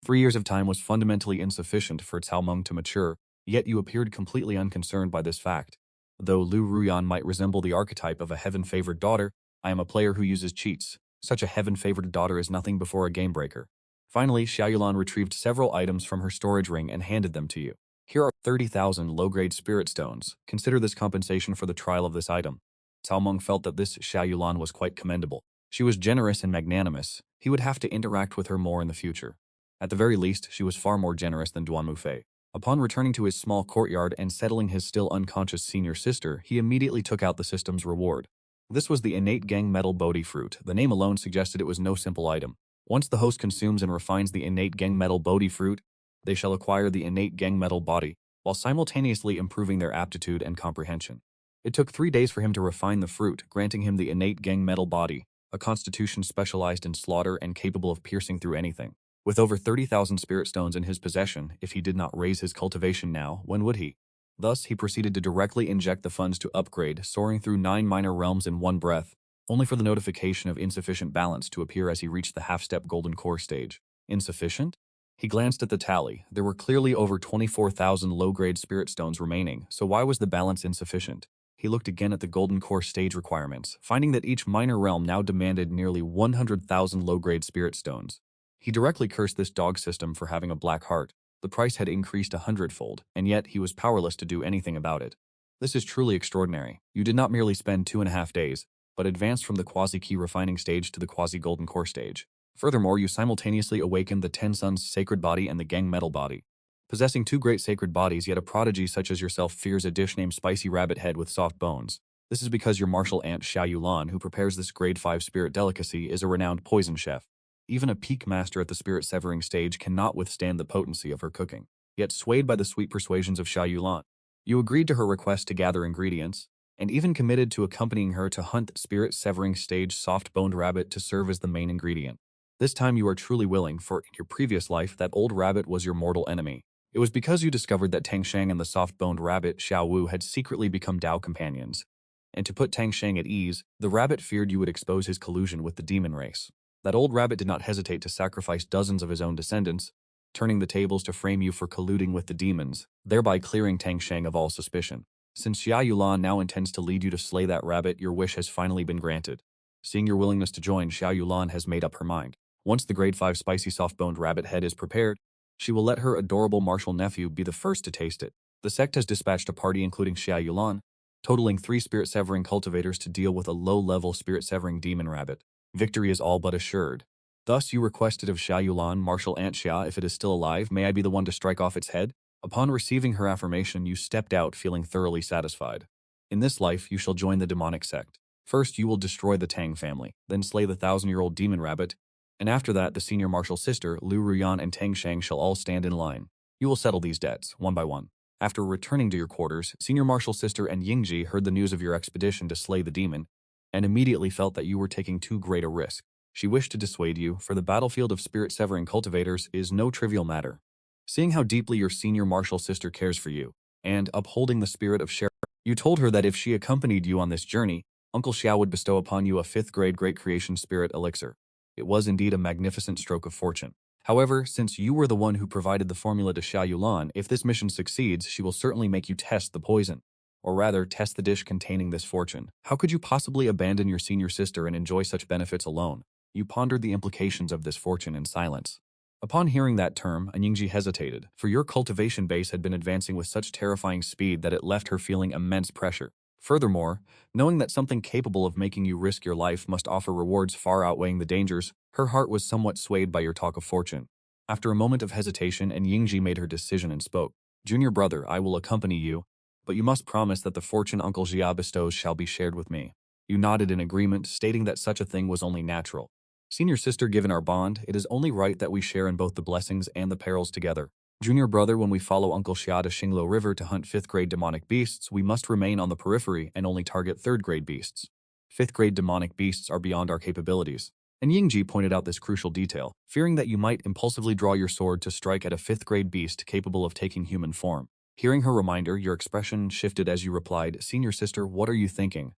3 years of time was fundamentally insufficient for Cao Meng to mature, yet you appeared completely unconcerned by this fact. Though Lu Ruyan might resemble the archetype of a heaven-favored daughter, I am a player who uses cheats. Such a heaven-favored daughter is nothing before a game-breaker. Finally, Xia Yulan retrieved several items from her storage ring and handed them to you. Here are 30,000 low-grade spirit stones. Consider this compensation for the trial of this item. Cao Meng felt that this Xia Yulan was quite commendable. She was generous and magnanimous. He would have to interact with her more in the future. At the very least, she was far more generous than Duan Mufei. Upon returning to his small courtyard and settling his still unconscious senior sister, he immediately took out the system's reward. This was the innate gang metal Bodhi fruit. The name alone suggested it was no simple item. Once the host consumes and refines the innate gang metal Bodhi fruit, they shall acquire the innate gang metal body, while simultaneously improving their aptitude and comprehension. It took 3 days for him to refine the fruit, granting him the innate gang metal body, a constitution specialized in slaughter and capable of piercing through anything. With over 30,000 spirit stones in his possession, if he did not raise his cultivation now, when would he? Thus, he proceeded to directly inject the funds to upgrade, soaring through 9 minor realms in one breath, only for the notification of insufficient balance to appear as he reached the half-step Golden Core stage. Insufficient? He glanced at the tally. There were clearly over 24,000 low-grade spirit stones remaining, so why was the balance insufficient? He looked again at the Golden Core stage requirements, finding that each minor realm now demanded nearly 100,000 low-grade spirit stones. He directly cursed this dog system for having a black heart. The price had increased 100-fold, and yet he was powerless to do anything about it. This is truly extraordinary. You did not merely spend 2.5 days, but advanced from the quasi-key refining stage to the quasi-golden core stage. Furthermore, you simultaneously awakened the Ten Suns sacred body and the gang metal body. Possessing 2 great sacred bodies, yet a prodigy such as yourself fears a dish named Spicy Rabbit Head with soft bones. This is because your martial aunt Xia Yulan, who prepares this grade 5 spirit delicacy, is a renowned poison chef. Even a peak master at the spirit-severing stage cannot withstand the potency of her cooking. Yet swayed by the sweet persuasions of Xia Yulan, you agreed to her request to gather ingredients, and even committed to accompanying her to hunt spirit-severing stage soft-boned rabbit to serve as the main ingredient. This time you are truly willing, for in your previous life that old rabbit was your mortal enemy. It was because you discovered that Tang Shang and the soft-boned rabbit Xiao Wu had secretly become Dao companions. And to put Tang Shang at ease, the rabbit feared you would expose his collusion with the demon race. That old rabbit did not hesitate to sacrifice dozens of his own descendants, turning the tables to frame you for colluding with the demons, thereby clearing Tang Shang of all suspicion. Since Xia Yulan now intends to lead you to slay that rabbit, your wish has finally been granted. Seeing your willingness to join, Xia Yulan has made up her mind. Once the grade 5 spicy soft-boned rabbit head is prepared, she will let her adorable martial nephew be the first to taste it. The sect has dispatched a party including Xia Yulan, totaling 3 spirit-severing cultivators to deal with a low-level spirit-severing demon rabbit. Victory is all but assured. Thus you requested of Xia Yulan, martial aunt Xia, if it is still alive, may I be the one to strike off its head? Upon receiving her affirmation, you stepped out feeling thoroughly satisfied. In this life, you shall join the demonic sect. First, you will destroy the Tang family, then slay the 1,000-year-old demon rabbit, and after that, the senior martial sister, Lu Ruyan and Tang Shang shall all stand in line. You will settle these debts, one by one. After returning to your quarters, senior martial sister and Yingji heard the news of your expedition to slay the demon, and immediately felt that you were taking too great a risk. She wished to dissuade you, for the battlefield of spirit-severing cultivators is no trivial matter. Seeing how deeply your senior martial sister cares for you, and upholding the spirit of share, you told her that if she accompanied you on this journey, Uncle Xiao would bestow upon you a 5th-grade Great Creation Spirit Elixir. It was indeed a magnificent stroke of fortune. However, since you were the one who provided the formula to Xia Yulan, if this mission succeeds, she will certainly make you test the poison. Or rather, test the dish containing this fortune. How could you possibly abandon your senior sister and enjoy such benefits alone? You pondered the implications of this fortune in silence. Upon hearing that term, Anyingji hesitated, for your cultivation base had been advancing with such terrifying speed that it left her feeling immense pressure. Furthermore, knowing that something capable of making you risk your life must offer rewards far outweighing the dangers, her heart was somewhat swayed by your talk of fortune. After a moment of hesitation, Anyingji made her decision and spoke. Junior brother, I will accompany you, but you must promise that the fortune Uncle Jia bestows shall be shared with me. You nodded in agreement, stating that such a thing was only natural. Senior sister, given our bond, it is only right that we share in both the blessings and the perils together. Junior brother, when we follow Uncle Xia to Xingluo River to hunt 5th grade demonic beasts, we must remain on the periphery and only target 3rd grade beasts. 5th grade demonic beasts are beyond our capabilities. And Yingji pointed out this crucial detail, fearing that you might impulsively draw your sword to strike at a 5th grade beast capable of taking human form. Hearing her reminder, your expression shifted as you replied, Senior sister, what are you thinking?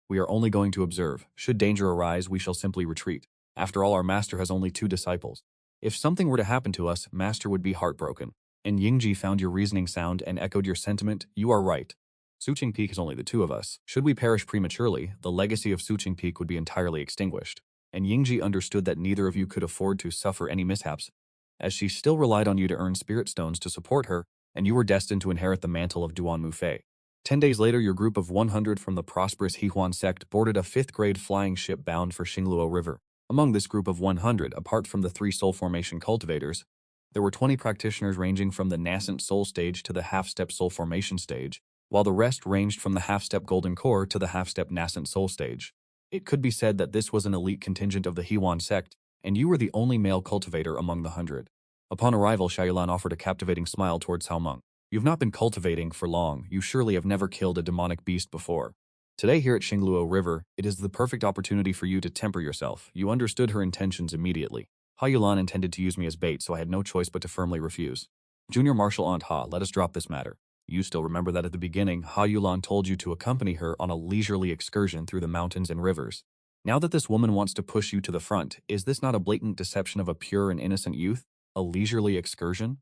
We are only going to observe. Should danger arise, we shall simply retreat. After all, our master has only 2 disciples. If something were to happen to us, master would be heartbroken. And Yingji found your reasoning sound and echoed your sentiment. You are right. Suqing Peak is only the 2 of us. Should we perish prematurely, the legacy of Suqing Peak would be entirely extinguished. And Yingji understood that neither of you could afford to suffer any mishaps, as she still relied on you to earn spirit stones to support her, and you were destined to inherit the mantle of Duan Mufei. 10 days later, your group of 100 from the prosperous Hehuan sect boarded a 5th grade flying ship bound for Xingluo River. Among this group of 100, apart from the 3 soul formation cultivators, there were 20 practitioners ranging from the nascent soul stage to the half-step soul formation stage, while the rest ranged from the half-step golden core to the half-step nascent soul stage. It could be said that this was an elite contingent of the Hehuan sect, and you were the only male cultivator among the 100. Upon arrival, Xiaolan offered a captivating smile towards Cao Meng. You've not been cultivating for long. You surely have never killed a demonic beast before. Today here at Xingluo River, it is the perfect opportunity for you to temper yourself. You understood her intentions immediately. Ha Yulan intended to use me as bait, so I had no choice but to firmly refuse. Junior Marshal Aunt Ha, let us drop this matter. You still remember that at the beginning, Ha Yulan told you to accompany her on a leisurely excursion through the mountains and rivers. Now that this woman wants to push you to the front, is this not a blatant deception of a pure and innocent youth? A leisurely excursion?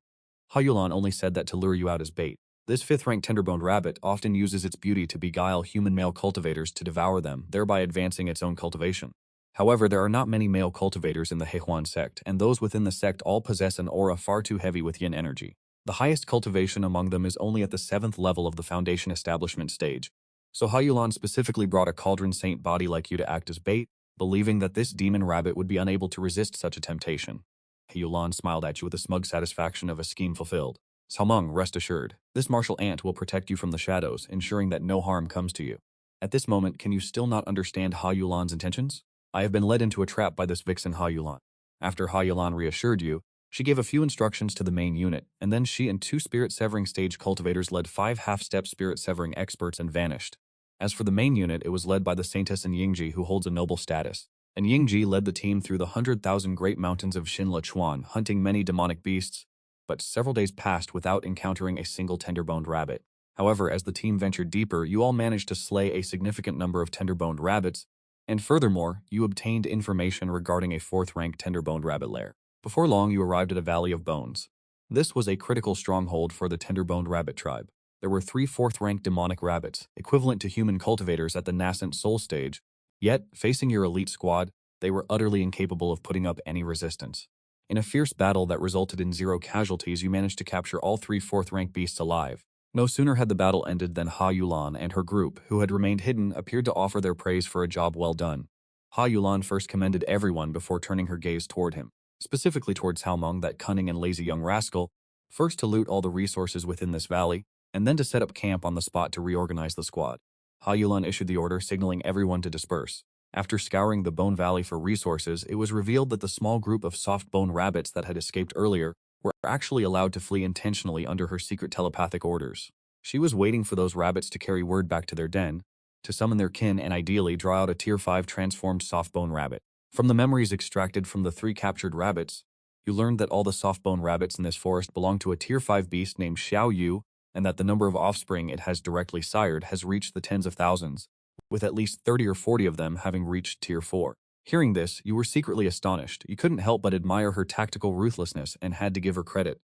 Ha Yulan only said that to lure you out as bait. This 5th-rank tender-boned rabbit often uses its beauty to beguile human male cultivators to devour them, thereby advancing its own cultivation. However, there are not many male cultivators in the Hehuan sect, and those within the sect all possess an aura far too heavy with yin energy. The highest cultivation among them is only at the 7th level of the foundation establishment stage. So Ha Yulan specifically brought a cauldron saint body like you to act as bait, believing that this demon rabbit would be unable to resist such a temptation. Ha Yulan smiled at you with the smug satisfaction of a scheme fulfilled. Cao Meng, rest assured, this martial ant will protect you from the shadows, ensuring that no harm comes to you. At this moment, can you still not understand Ha Yulan's intentions? I have been led into a trap by this vixen Ha Yulan. After Ha Yulan reassured you, she gave a few instructions to the main unit, and then she and 2 spirit-severing stage cultivators led 5 half-step spirit-severing experts and vanished. As for the main unit, it was led by the Saintess and Yingji, who holds a noble status. And Yingji led the team through the 100,000 great mountains of Xinle Chuan, hunting many demonic beasts, but several days passed without encountering a single tender-boned rabbit. However, as the team ventured deeper, you all managed to slay a significant number of tender-boned rabbits, and furthermore, you obtained information regarding a 4th-rank tender-boned rabbit lair. Before long, you arrived at a valley of bones. This was a critical stronghold for the tender-boned rabbit tribe. There were 3 4th-rank demonic rabbits, equivalent to human cultivators at the nascent soul stage, yet, facing your elite squad, they were utterly incapable of putting up any resistance. In a fierce battle that resulted in 0 casualties, you managed to capture all 3 4th-rank beasts alive. No sooner had the battle ended than Ha Yulan and her group, who had remained hidden, appeared to offer their praise for a job well done. Ha Yulan first commended everyone before turning her gaze toward him, specifically towards Cao Meng, that cunning and lazy young rascal, first to loot all the resources within this valley, and then to set up camp on the spot to reorganize the squad. Ha Yulan issued the order, signaling everyone to disperse. After scouring the Bone Valley for resources, it was revealed that the small group of soft bone rabbits that had escaped earlier were actually allowed to flee intentionally under her secret telepathic orders. She was waiting for those rabbits to carry word back to their den, to summon their kin and ideally draw out a Tier 5 transformed soft bone rabbit. From the memories extracted from the 3 captured rabbits, you learned that all the soft bone rabbits in this forest belong to a Tier 5 beast named Xiao Yu, and that the number of offspring it has directly sired has reached the tens of thousands, with at least 30 or 40 of them having reached Tier 4. Hearing this, you were secretly astonished. You couldn't help but admire her tactical ruthlessness and had to give her credit.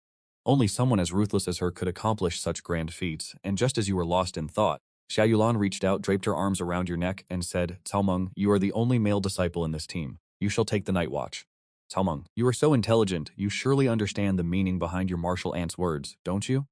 Only someone as ruthless as her could accomplish such grand feats, and just as you were lost in thought, Xia Yulan reached out, draped her arms around your neck, and said, Cao Meng, you are the only male disciple in this team. You shall take the night watch. Cao Meng, you are so intelligent, you surely understand the meaning behind your martial aunt's words, don't you?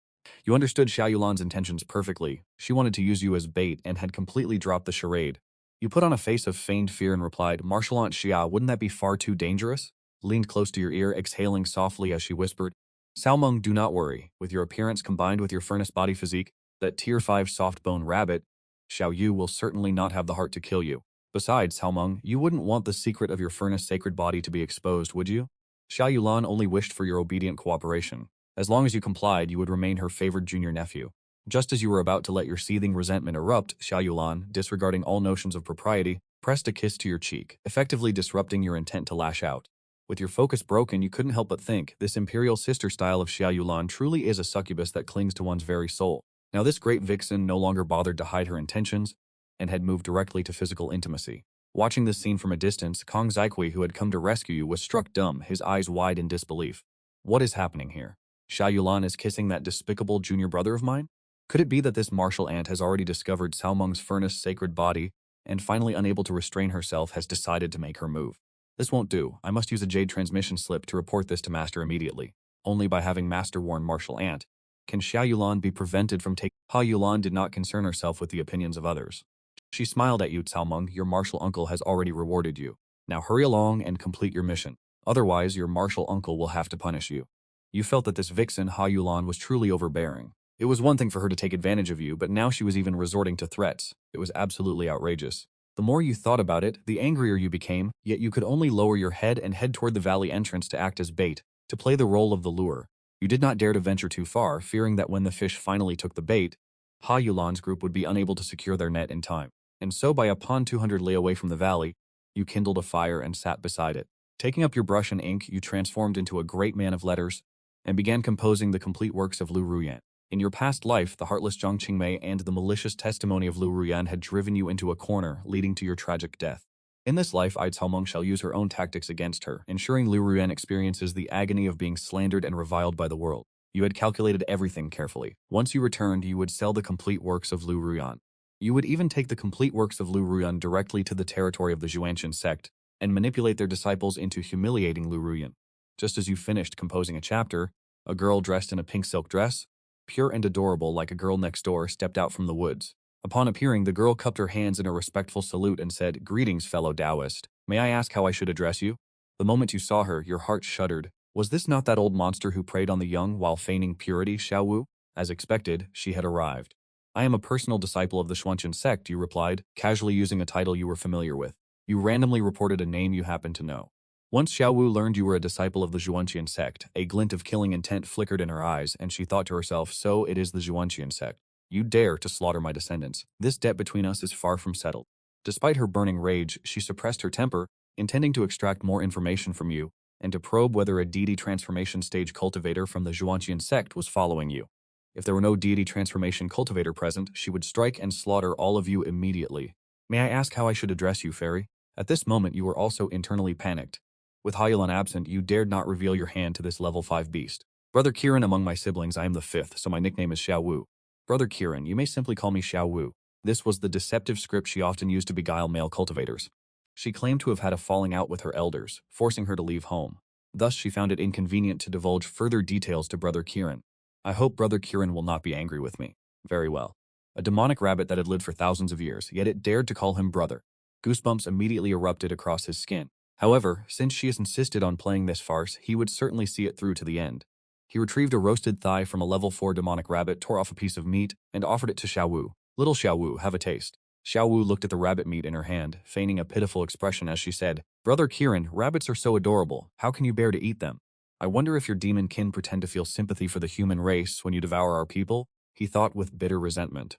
You understood Xia Yulan's intentions perfectly. She wanted to use you as bait and had completely dropped the charade. You put on a face of feigned fear and replied, Martial Aunt Xia, wouldn't that be far too dangerous? Leaned close to your ear, exhaling softly as she whispered, Cao Meng, do not worry. With your appearance combined with your furnace body physique, That Tier 5 soft-bone rabbit, Xiao Yu will certainly not have the heart to kill you. Besides, Cao Meng, you wouldn't want the secret of your furnace sacred body to be exposed, would you? Xiao Yulan only wished for your obedient cooperation. As long as you complied, you would remain her favored junior nephew. Just as you were about to let your seething resentment erupt, Xiao Yulan, disregarding all notions of propriety, pressed a kiss to your cheek, effectively disrupting your intent to lash out. With your focus broken, you couldn't help but think, this imperial sister style of Xiao Yulan truly is a succubus that clings to one's very soul. Now this great vixen no longer bothered to hide her intentions, and had moved directly to physical intimacy. Watching this scene from a distance, Kong Zaiqui, who had come to rescue you, was struck dumb, his eyes wide in disbelief. What is happening here? Xiao Yulan is kissing that despicable junior brother of mine? Could it be that this martial ant has already discovered Cao Meng's furnace sacred body, and finally unable to restrain herself has decided to make her move? This won't do. I must use a jade transmission slip to report this to Master immediately. Only by having Master warn martial ant can Xiao Yulan be prevented from taking. Ha Yulan did not concern herself with the opinions of others. She smiled at you, Cao Meng. Your martial uncle has already rewarded you. Now hurry along and complete your mission. Otherwise, your martial uncle will have to punish you. You felt that this vixen, Ha Yulan, was truly overbearing. It was one thing for her to take advantage of you, but now she was even resorting to threats. It was absolutely outrageous. The more you thought about it, the angrier you became, yet you could only lower your head and head toward the valley entrance to act as bait, to play the role of the lure. You did not dare to venture too far, fearing that when the fish finally took the bait, Ha Yulan's group would be unable to secure their net in time. And so by a pond 200 li away from the valley, you kindled a fire and sat beside it. Taking up your brush and ink, you transformed into a great man of letters and began composing the complete works of Lu Ruyan. In your past life, the heartless Zhang Qingmei and the malicious testimony of Lu Ruyan had driven you into a corner, leading to your tragic death. In this life, Cao Meng shall use her own tactics against her, ensuring Lu Ruyan experiences the agony of being slandered and reviled by the world. You had calculated everything carefully. Once you returned, you would sell the complete works of Lu Ruyan. You would even take the complete works of Lu Ruyan directly to the territory of the Zhuanqian sect and manipulate their disciples into humiliating Lu Ruyan. Just as you finished composing a chapter, a girl dressed in a pink silk dress, pure and adorable like a girl next door, stepped out from the woods. Upon appearing, the girl cupped her hands in a respectful salute and said, "Greetings, fellow Taoist. May I ask how I should address you?" The moment you saw her, your heart shuddered. Was this not that old monster who preyed on the young while feigning purity, Xiao Wu? As expected, she had arrived. "I am a personal disciple of the Zhuanqian sect," you replied, casually using a title you were familiar with. You randomly reported a name you happened to know. Once Xiao Wu learned you were a disciple of the Zhuanqian sect, a glint of killing intent flickered in her eyes, and she thought to herself, so it is the Zhuanqian sect. You dare to slaughter my descendants. This debt between us is far from settled. Despite her burning rage, she suppressed her temper, intending to extract more information from you, and to probe whether a deity transformation stage cultivator from the Zhuanqian sect was following you. If there were no deity transformation cultivator present, she would strike and slaughter all of you immediately. May I ask how I should address you, fairy? At this moment, you were also internally panicked. With Ha Yulan absent, you dared not reveal your hand to this level 5 beast. Brother Kiran, among my siblings, I am the 5th, so my nickname is Xiao Wu. Brother Kiran, you may simply call me Xiao Wu. This was the deceptive script she often used to beguile male cultivators. She claimed to have had a falling out with her elders, forcing her to leave home. Thus, she found it inconvenient to divulge further details to Brother Kiran. I hope Brother Kiran will not be angry with me. Very well. A demonic rabbit that had lived for thousands of years, yet it dared to call him brother. Goosebumps immediately erupted across his skin. However, since she has insisted on playing this farce, he would certainly see it through to the end. He retrieved a roasted thigh from a level 4 demonic rabbit, tore off a piece of meat, and offered it to Xiao Wu. Little Xiao Wu, have a taste. Xiao Wu looked at the rabbit meat in her hand, feigning a pitiful expression as she said, Brother Kiran, rabbits are so adorable. How can you bear to eat them? I wonder if your demon kin pretend to feel sympathy for the human race when you devour our people, he thought with bitter resentment.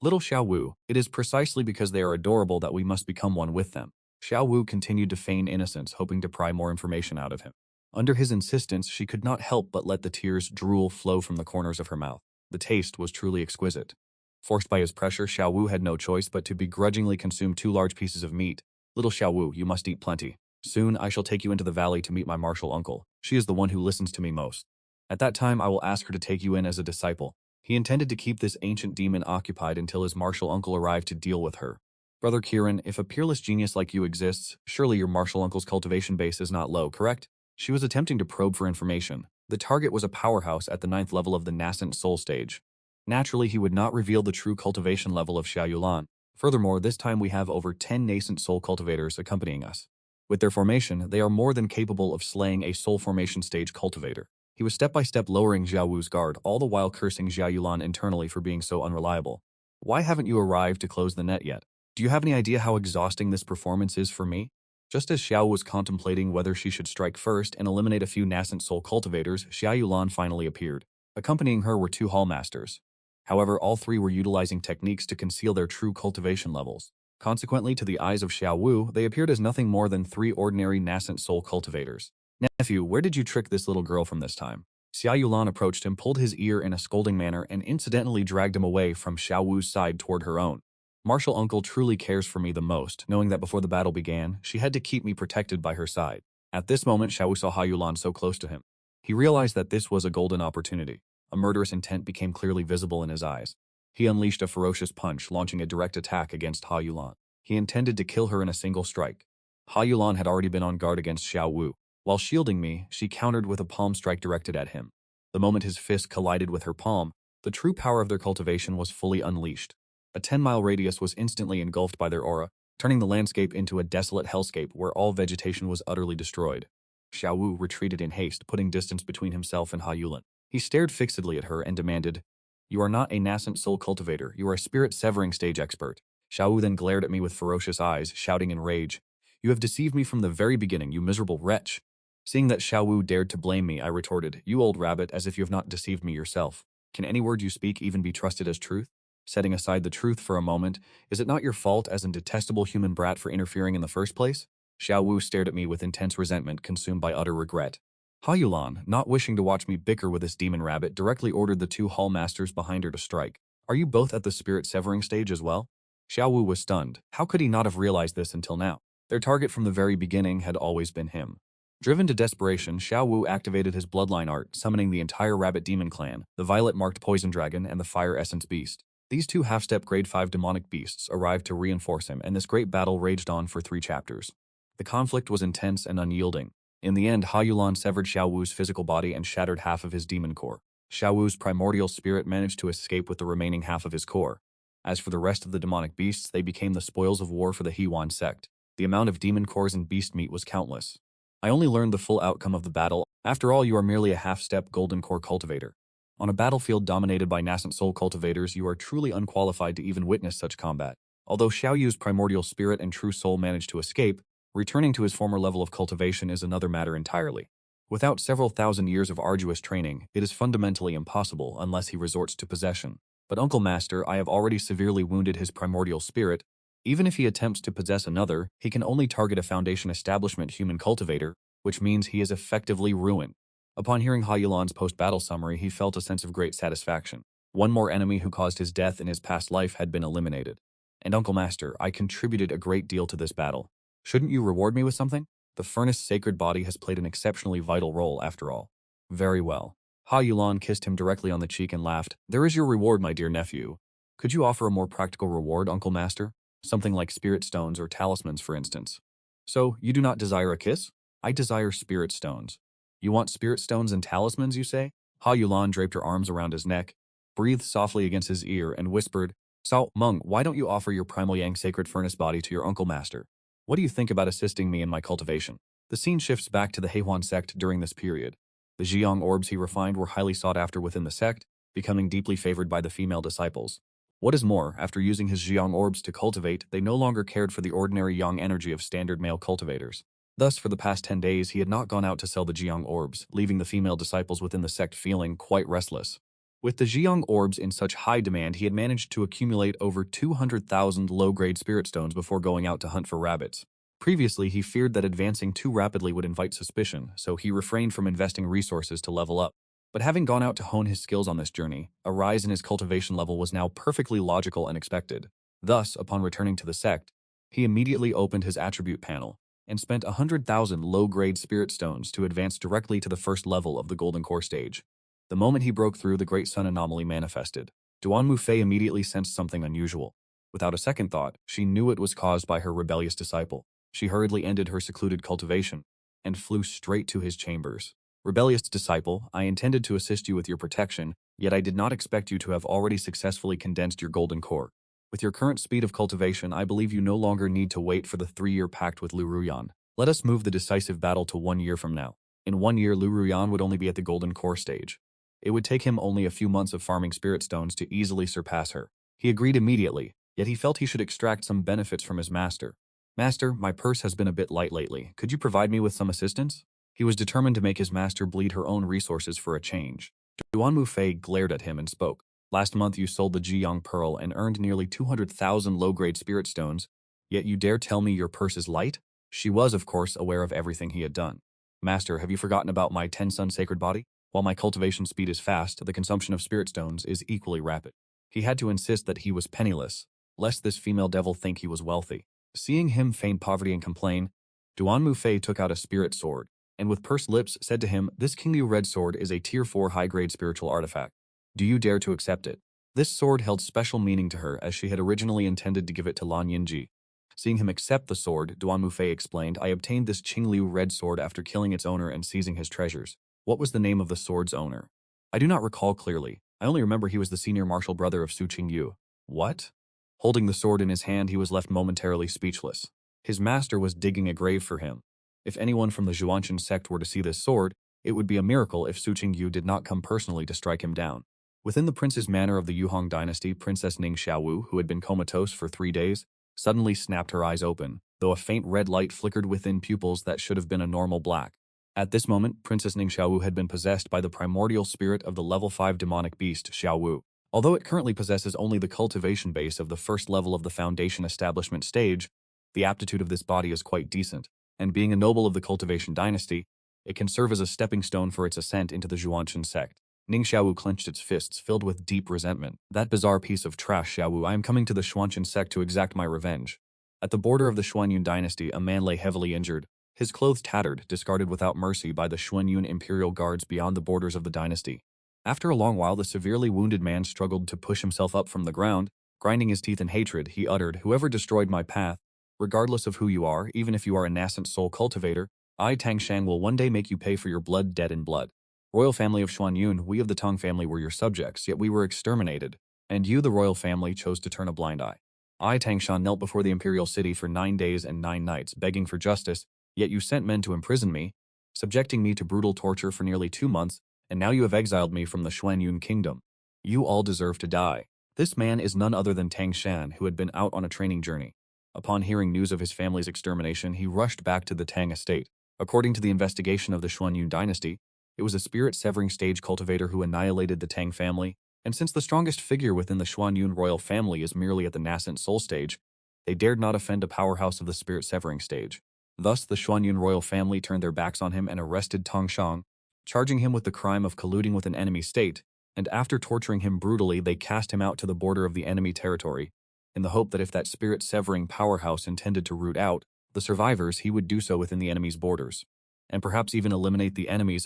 Little Xiao Wu, it is precisely because they are adorable that we must become one with them. Xiao Wu continued to feign innocence, hoping to pry more information out of him. Under his insistence, she could not help but let the tears drool flow from the corners of her mouth. The taste was truly exquisite. Forced by his pressure, Xiao Wu had no choice but to begrudgingly consume 2 large pieces of meat. Little Xiao Wu, you must eat plenty. Soon I shall take you into the valley to meet my martial uncle. She is the one who listens to me most. At that time, I will ask her to take you in as a disciple. He intended to keep this ancient demon occupied until his martial uncle arrived to deal with her. Brother Kiran, if a peerless genius like you exists, surely your martial uncle's cultivation base is not low, correct? She was attempting to probe for information. The target was a powerhouse at the 9th level of the nascent soul stage. Naturally, he would not reveal the true cultivation level of Xiao Yulan. Furthermore, this time we have over 10 nascent soul cultivators accompanying us. With their formation, they are more than capable of slaying a soul formation stage cultivator. He was step-by-step lowering Xiao Wu's guard, all the while cursing Xiao Yulan internally for being so unreliable. Why haven't you arrived to close the net yet? Do you have any idea how exhausting this performance is for me? Just as Xiao was contemplating whether she should strike first and eliminate a few nascent soul cultivators, Xiao Yulan finally appeared. Accompanying her were two hall masters. However, all three were utilizing techniques to conceal their true cultivation levels. Consequently, to the eyes of Xiao Wu, they appeared as nothing more than three ordinary nascent soul cultivators. Nephew, where did you trick this little girl from this time? Xiao Yulan approached him, pulled his ear in a scolding manner, and incidentally dragged him away from Xiao Wu's side toward her own. Martial uncle truly cares for me the most, knowing that before the battle began, she had to keep me protected by her side. At this moment, Xiao Wu saw Ha Yulan so close to him. He realized that this was a golden opportunity. A murderous intent became clearly visible in his eyes. He unleashed a ferocious punch, launching a direct attack against Ha Yulan. He intended to kill her in a single strike. Ha Yulan had already been on guard against Xiao Wu. While shielding me, she countered with a palm strike directed at him. The moment his fist collided with her palm, the true power of their cultivation was fully unleashed. A 10-mile radius was instantly engulfed by their aura, turning the landscape into a desolate hellscape where all vegetation was utterly destroyed. Xiao Wu retreated in haste, putting distance between himself and Ha Yulan. He stared fixedly at her and demanded, "You are not a nascent soul cultivator, you are a spirit-severing stage expert." Xiao Wu then glared at me with ferocious eyes, shouting in rage, "You have deceived me from the very beginning, you miserable wretch." Seeing that Xiao Wu dared to blame me, I retorted, "You old rabbit, as if you have not deceived me yourself. Can any word you speak even be trusted as truth? Setting aside the truth for a moment, is it not your fault as a detestable human brat for interfering in the first place?" Xiao Wu stared at me with intense resentment, consumed by utter regret. Ha Yulan, not wishing to watch me bicker with this demon rabbit, directly ordered the two hall masters behind her to strike. "Are you both at the spirit-severing stage as well?" Xiao Wu was stunned. How could he not have realized this until now? Their target from the very beginning had always been him. Driven to desperation, Xiao Wu activated his bloodline art, summoning the entire rabbit demon clan, the violet-marked poison dragon, and the fire essence beast. These two half-step grade 5 demonic beasts arrived to reinforce him, and this great battle raged on for 3 chapters. The conflict was intense and unyielding. In the end, Ha Yulan severed Xiao Wu's physical body and shattered half of his demon core. Xiao Wu's primordial spirit managed to escape with the remaining half of his core. As for the rest of the demonic beasts, they became the spoils of war for the Hewan Sect. The amount of demon cores and beast meat was countless. I only learned the full outcome of the battle. After all, you are merely a half-step golden core cultivator. On a battlefield dominated by nascent soul cultivators, you are truly unqualified to even witness such combat. Although Xiao Yu's primordial spirit and true soul managed to escape, returning to his former level of cultivation is another matter entirely. Without several thousand years of arduous training, it is fundamentally impossible unless he resorts to possession. But Uncle Master, I have already severely wounded his primordial spirit. Even if he attempts to possess another, he can only target a Foundation Establishment human cultivator, which means he is effectively ruined. Upon hearing Ha Yulan's post-battle summary, he felt a sense of great satisfaction. One more enemy who caused his death in his past life had been eliminated. And Uncle Master, I contributed a great deal to this battle. Shouldn't you reward me with something? The furnace sacred body has played an exceptionally vital role, after all. Very well. Ha Yulan kissed him directly on the cheek and laughed. There is your reward, my dear nephew. Could you offer a more practical reward, Uncle Master? Something like spirit stones or talismans, for instance. So, you do not desire a kiss? I desire spirit stones. You want spirit stones and talismans, you say? Ha Yulan draped her arms around his neck, breathed softly against his ear, and whispered, Sao Meng, why don't you offer your primal yang sacred furnace body to your Uncle Master? What do you think about assisting me in my cultivation? The scene shifts back to the Heihuan sect during this period. The Zhiang orbs he refined were highly sought after within the sect, becoming deeply favored by the female disciples. What is more, after using his Zhiang orbs to cultivate, they no longer cared for the ordinary yang energy of standard male cultivators. Thus, for the past 10 days, he had not gone out to sell the Zhiang orbs, leaving the female disciples within the sect feeling quite restless. With the Zhiang orbs in such high demand, he had managed to accumulate over 200,000 low-grade spirit stones before going out to hunt for rabbits. Previously, he feared that advancing too rapidly would invite suspicion, so he refrained from investing resources to level up. But having gone out to hone his skills on this journey, a rise in his cultivation level was now perfectly logical and expected. Thus, upon returning to the sect, he immediately opened his attribute panel and spent 100,000 low-grade spirit stones to advance directly to the first level of the Golden Core stage. The moment he broke through, the Great Sun anomaly manifested. Duan Mufei immediately sensed something unusual. Without a second thought, she knew it was caused by her rebellious disciple. She hurriedly ended her secluded cultivation and flew straight to his chambers. Rebellious disciple, I intended to assist you with your protection, yet I did not expect you to have already successfully condensed your golden core. With your current speed of cultivation, I believe you no longer need to wait for the 3-year pact with Lu Ruyan. Let us move the decisive battle to 1 year from now. In 1 year, Lu Ruyan would only be at the golden core stage. It would take him only a few months of farming spirit stones to easily surpass her. He agreed immediately, yet he felt he should extract some benefits from his master. Master, my purse has been a bit light lately. Could you provide me with some assistance? He was determined to make his master bleed her own resources for a change. Duan Mufei glared at him and spoke. Last month you sold the Jiyang Pearl and earned nearly 200,000 low-grade spirit stones, yet you dare tell me your purse is light? She was, of course, aware of everything he had done. Master, have you forgotten about my 10-sun sacred body? While my cultivation speed is fast, the consumption of spirit stones is equally rapid. He had to insist that he was penniless, lest this female devil think he was wealthy. Seeing him feign poverty and complain, Duan Mufei took out a spirit sword, and with pursed lips said to him, "This Qingyu red sword is a tier 4 high-grade spiritual artifact. Do you dare to accept it?" This sword held special meaning to her as she had originally intended to give it to Lan Yinji. Seeing him accept the sword, Duan Mufei explained, "I obtained this Qingyu red sword after killing its owner and seizing his treasures." What was the name of the sword's owner? I do not recall clearly. I only remember he was the senior martial brother of Su Qingyu. What? Holding the sword in his hand, he was left momentarily speechless. His master was digging a grave for him. If anyone from the Zhuanchen sect were to see this sword, it would be a miracle if Su Qingyu did not come personally to strike him down. Within the prince's manor of the Yuhong dynasty, Princess Ning Xiaowu, who had been comatose for 3 days, suddenly snapped her eyes open, though a faint red light flickered within pupils that should have been a normal black. At this moment, Princess Ning Xiaowu had been possessed by the primordial spirit of the level 5 demonic beast, Xiaowu. Although it currently possesses only the cultivation base of the first level of the foundation establishment stage, the aptitude of this body is quite decent, and being a noble of the cultivation dynasty, it can serve as a stepping stone for its ascent into the Zhuanchen sect. Ning Xiaowu clenched its fists, filled with deep resentment. That bizarre piece of trash, Xiaowu, I am coming to the Zhuanchen sect to exact my revenge. At the border of the Xuanyun dynasty, a man lay heavily injured, his clothes tattered, discarded without mercy by the Xuanyun imperial guards beyond the borders of the dynasty. After a long while, the severely wounded man struggled to push himself up from the ground. Grinding his teeth in hatred, he uttered, "Whoever destroyed my path, regardless of who you are, even if you are a nascent soul cultivator, I, Tang Shang, will one day make you pay for your blood debt in blood. Royal family of Xuanyun, we of the Tang family were your subjects, yet we were exterminated, and you, the royal family, chose to turn a blind eye. I, Tang Shan, knelt before the imperial city for 9 days and 9 nights, begging for justice, yet you sent men to imprison me, subjecting me to brutal torture for nearly 2 months, and now you have exiled me from the Xuanyun kingdom. You all deserve to die." This man is none other than Tang Shan, who had been out on a training journey. Upon hearing news of his family's extermination, he rushed back to the Tang estate. According to the investigation of the Xuanyun dynasty, it was a spirit-severing stage cultivator who annihilated the Tang family, and since the strongest figure within the Xuanyun royal family is merely at the nascent soul stage, they dared not offend a powerhouse of the spirit-severing stage. Thus, the Xuanyun royal family turned their backs on him and arrested Tang Shang, charging him with the crime of colluding with an enemy state, and after torturing him brutally, they cast him out to the border of the enemy territory, in the hope that if that spirit-severing powerhouse intended to root out the survivors, he would do so within the enemy's borders, and perhaps even eliminate the enemies of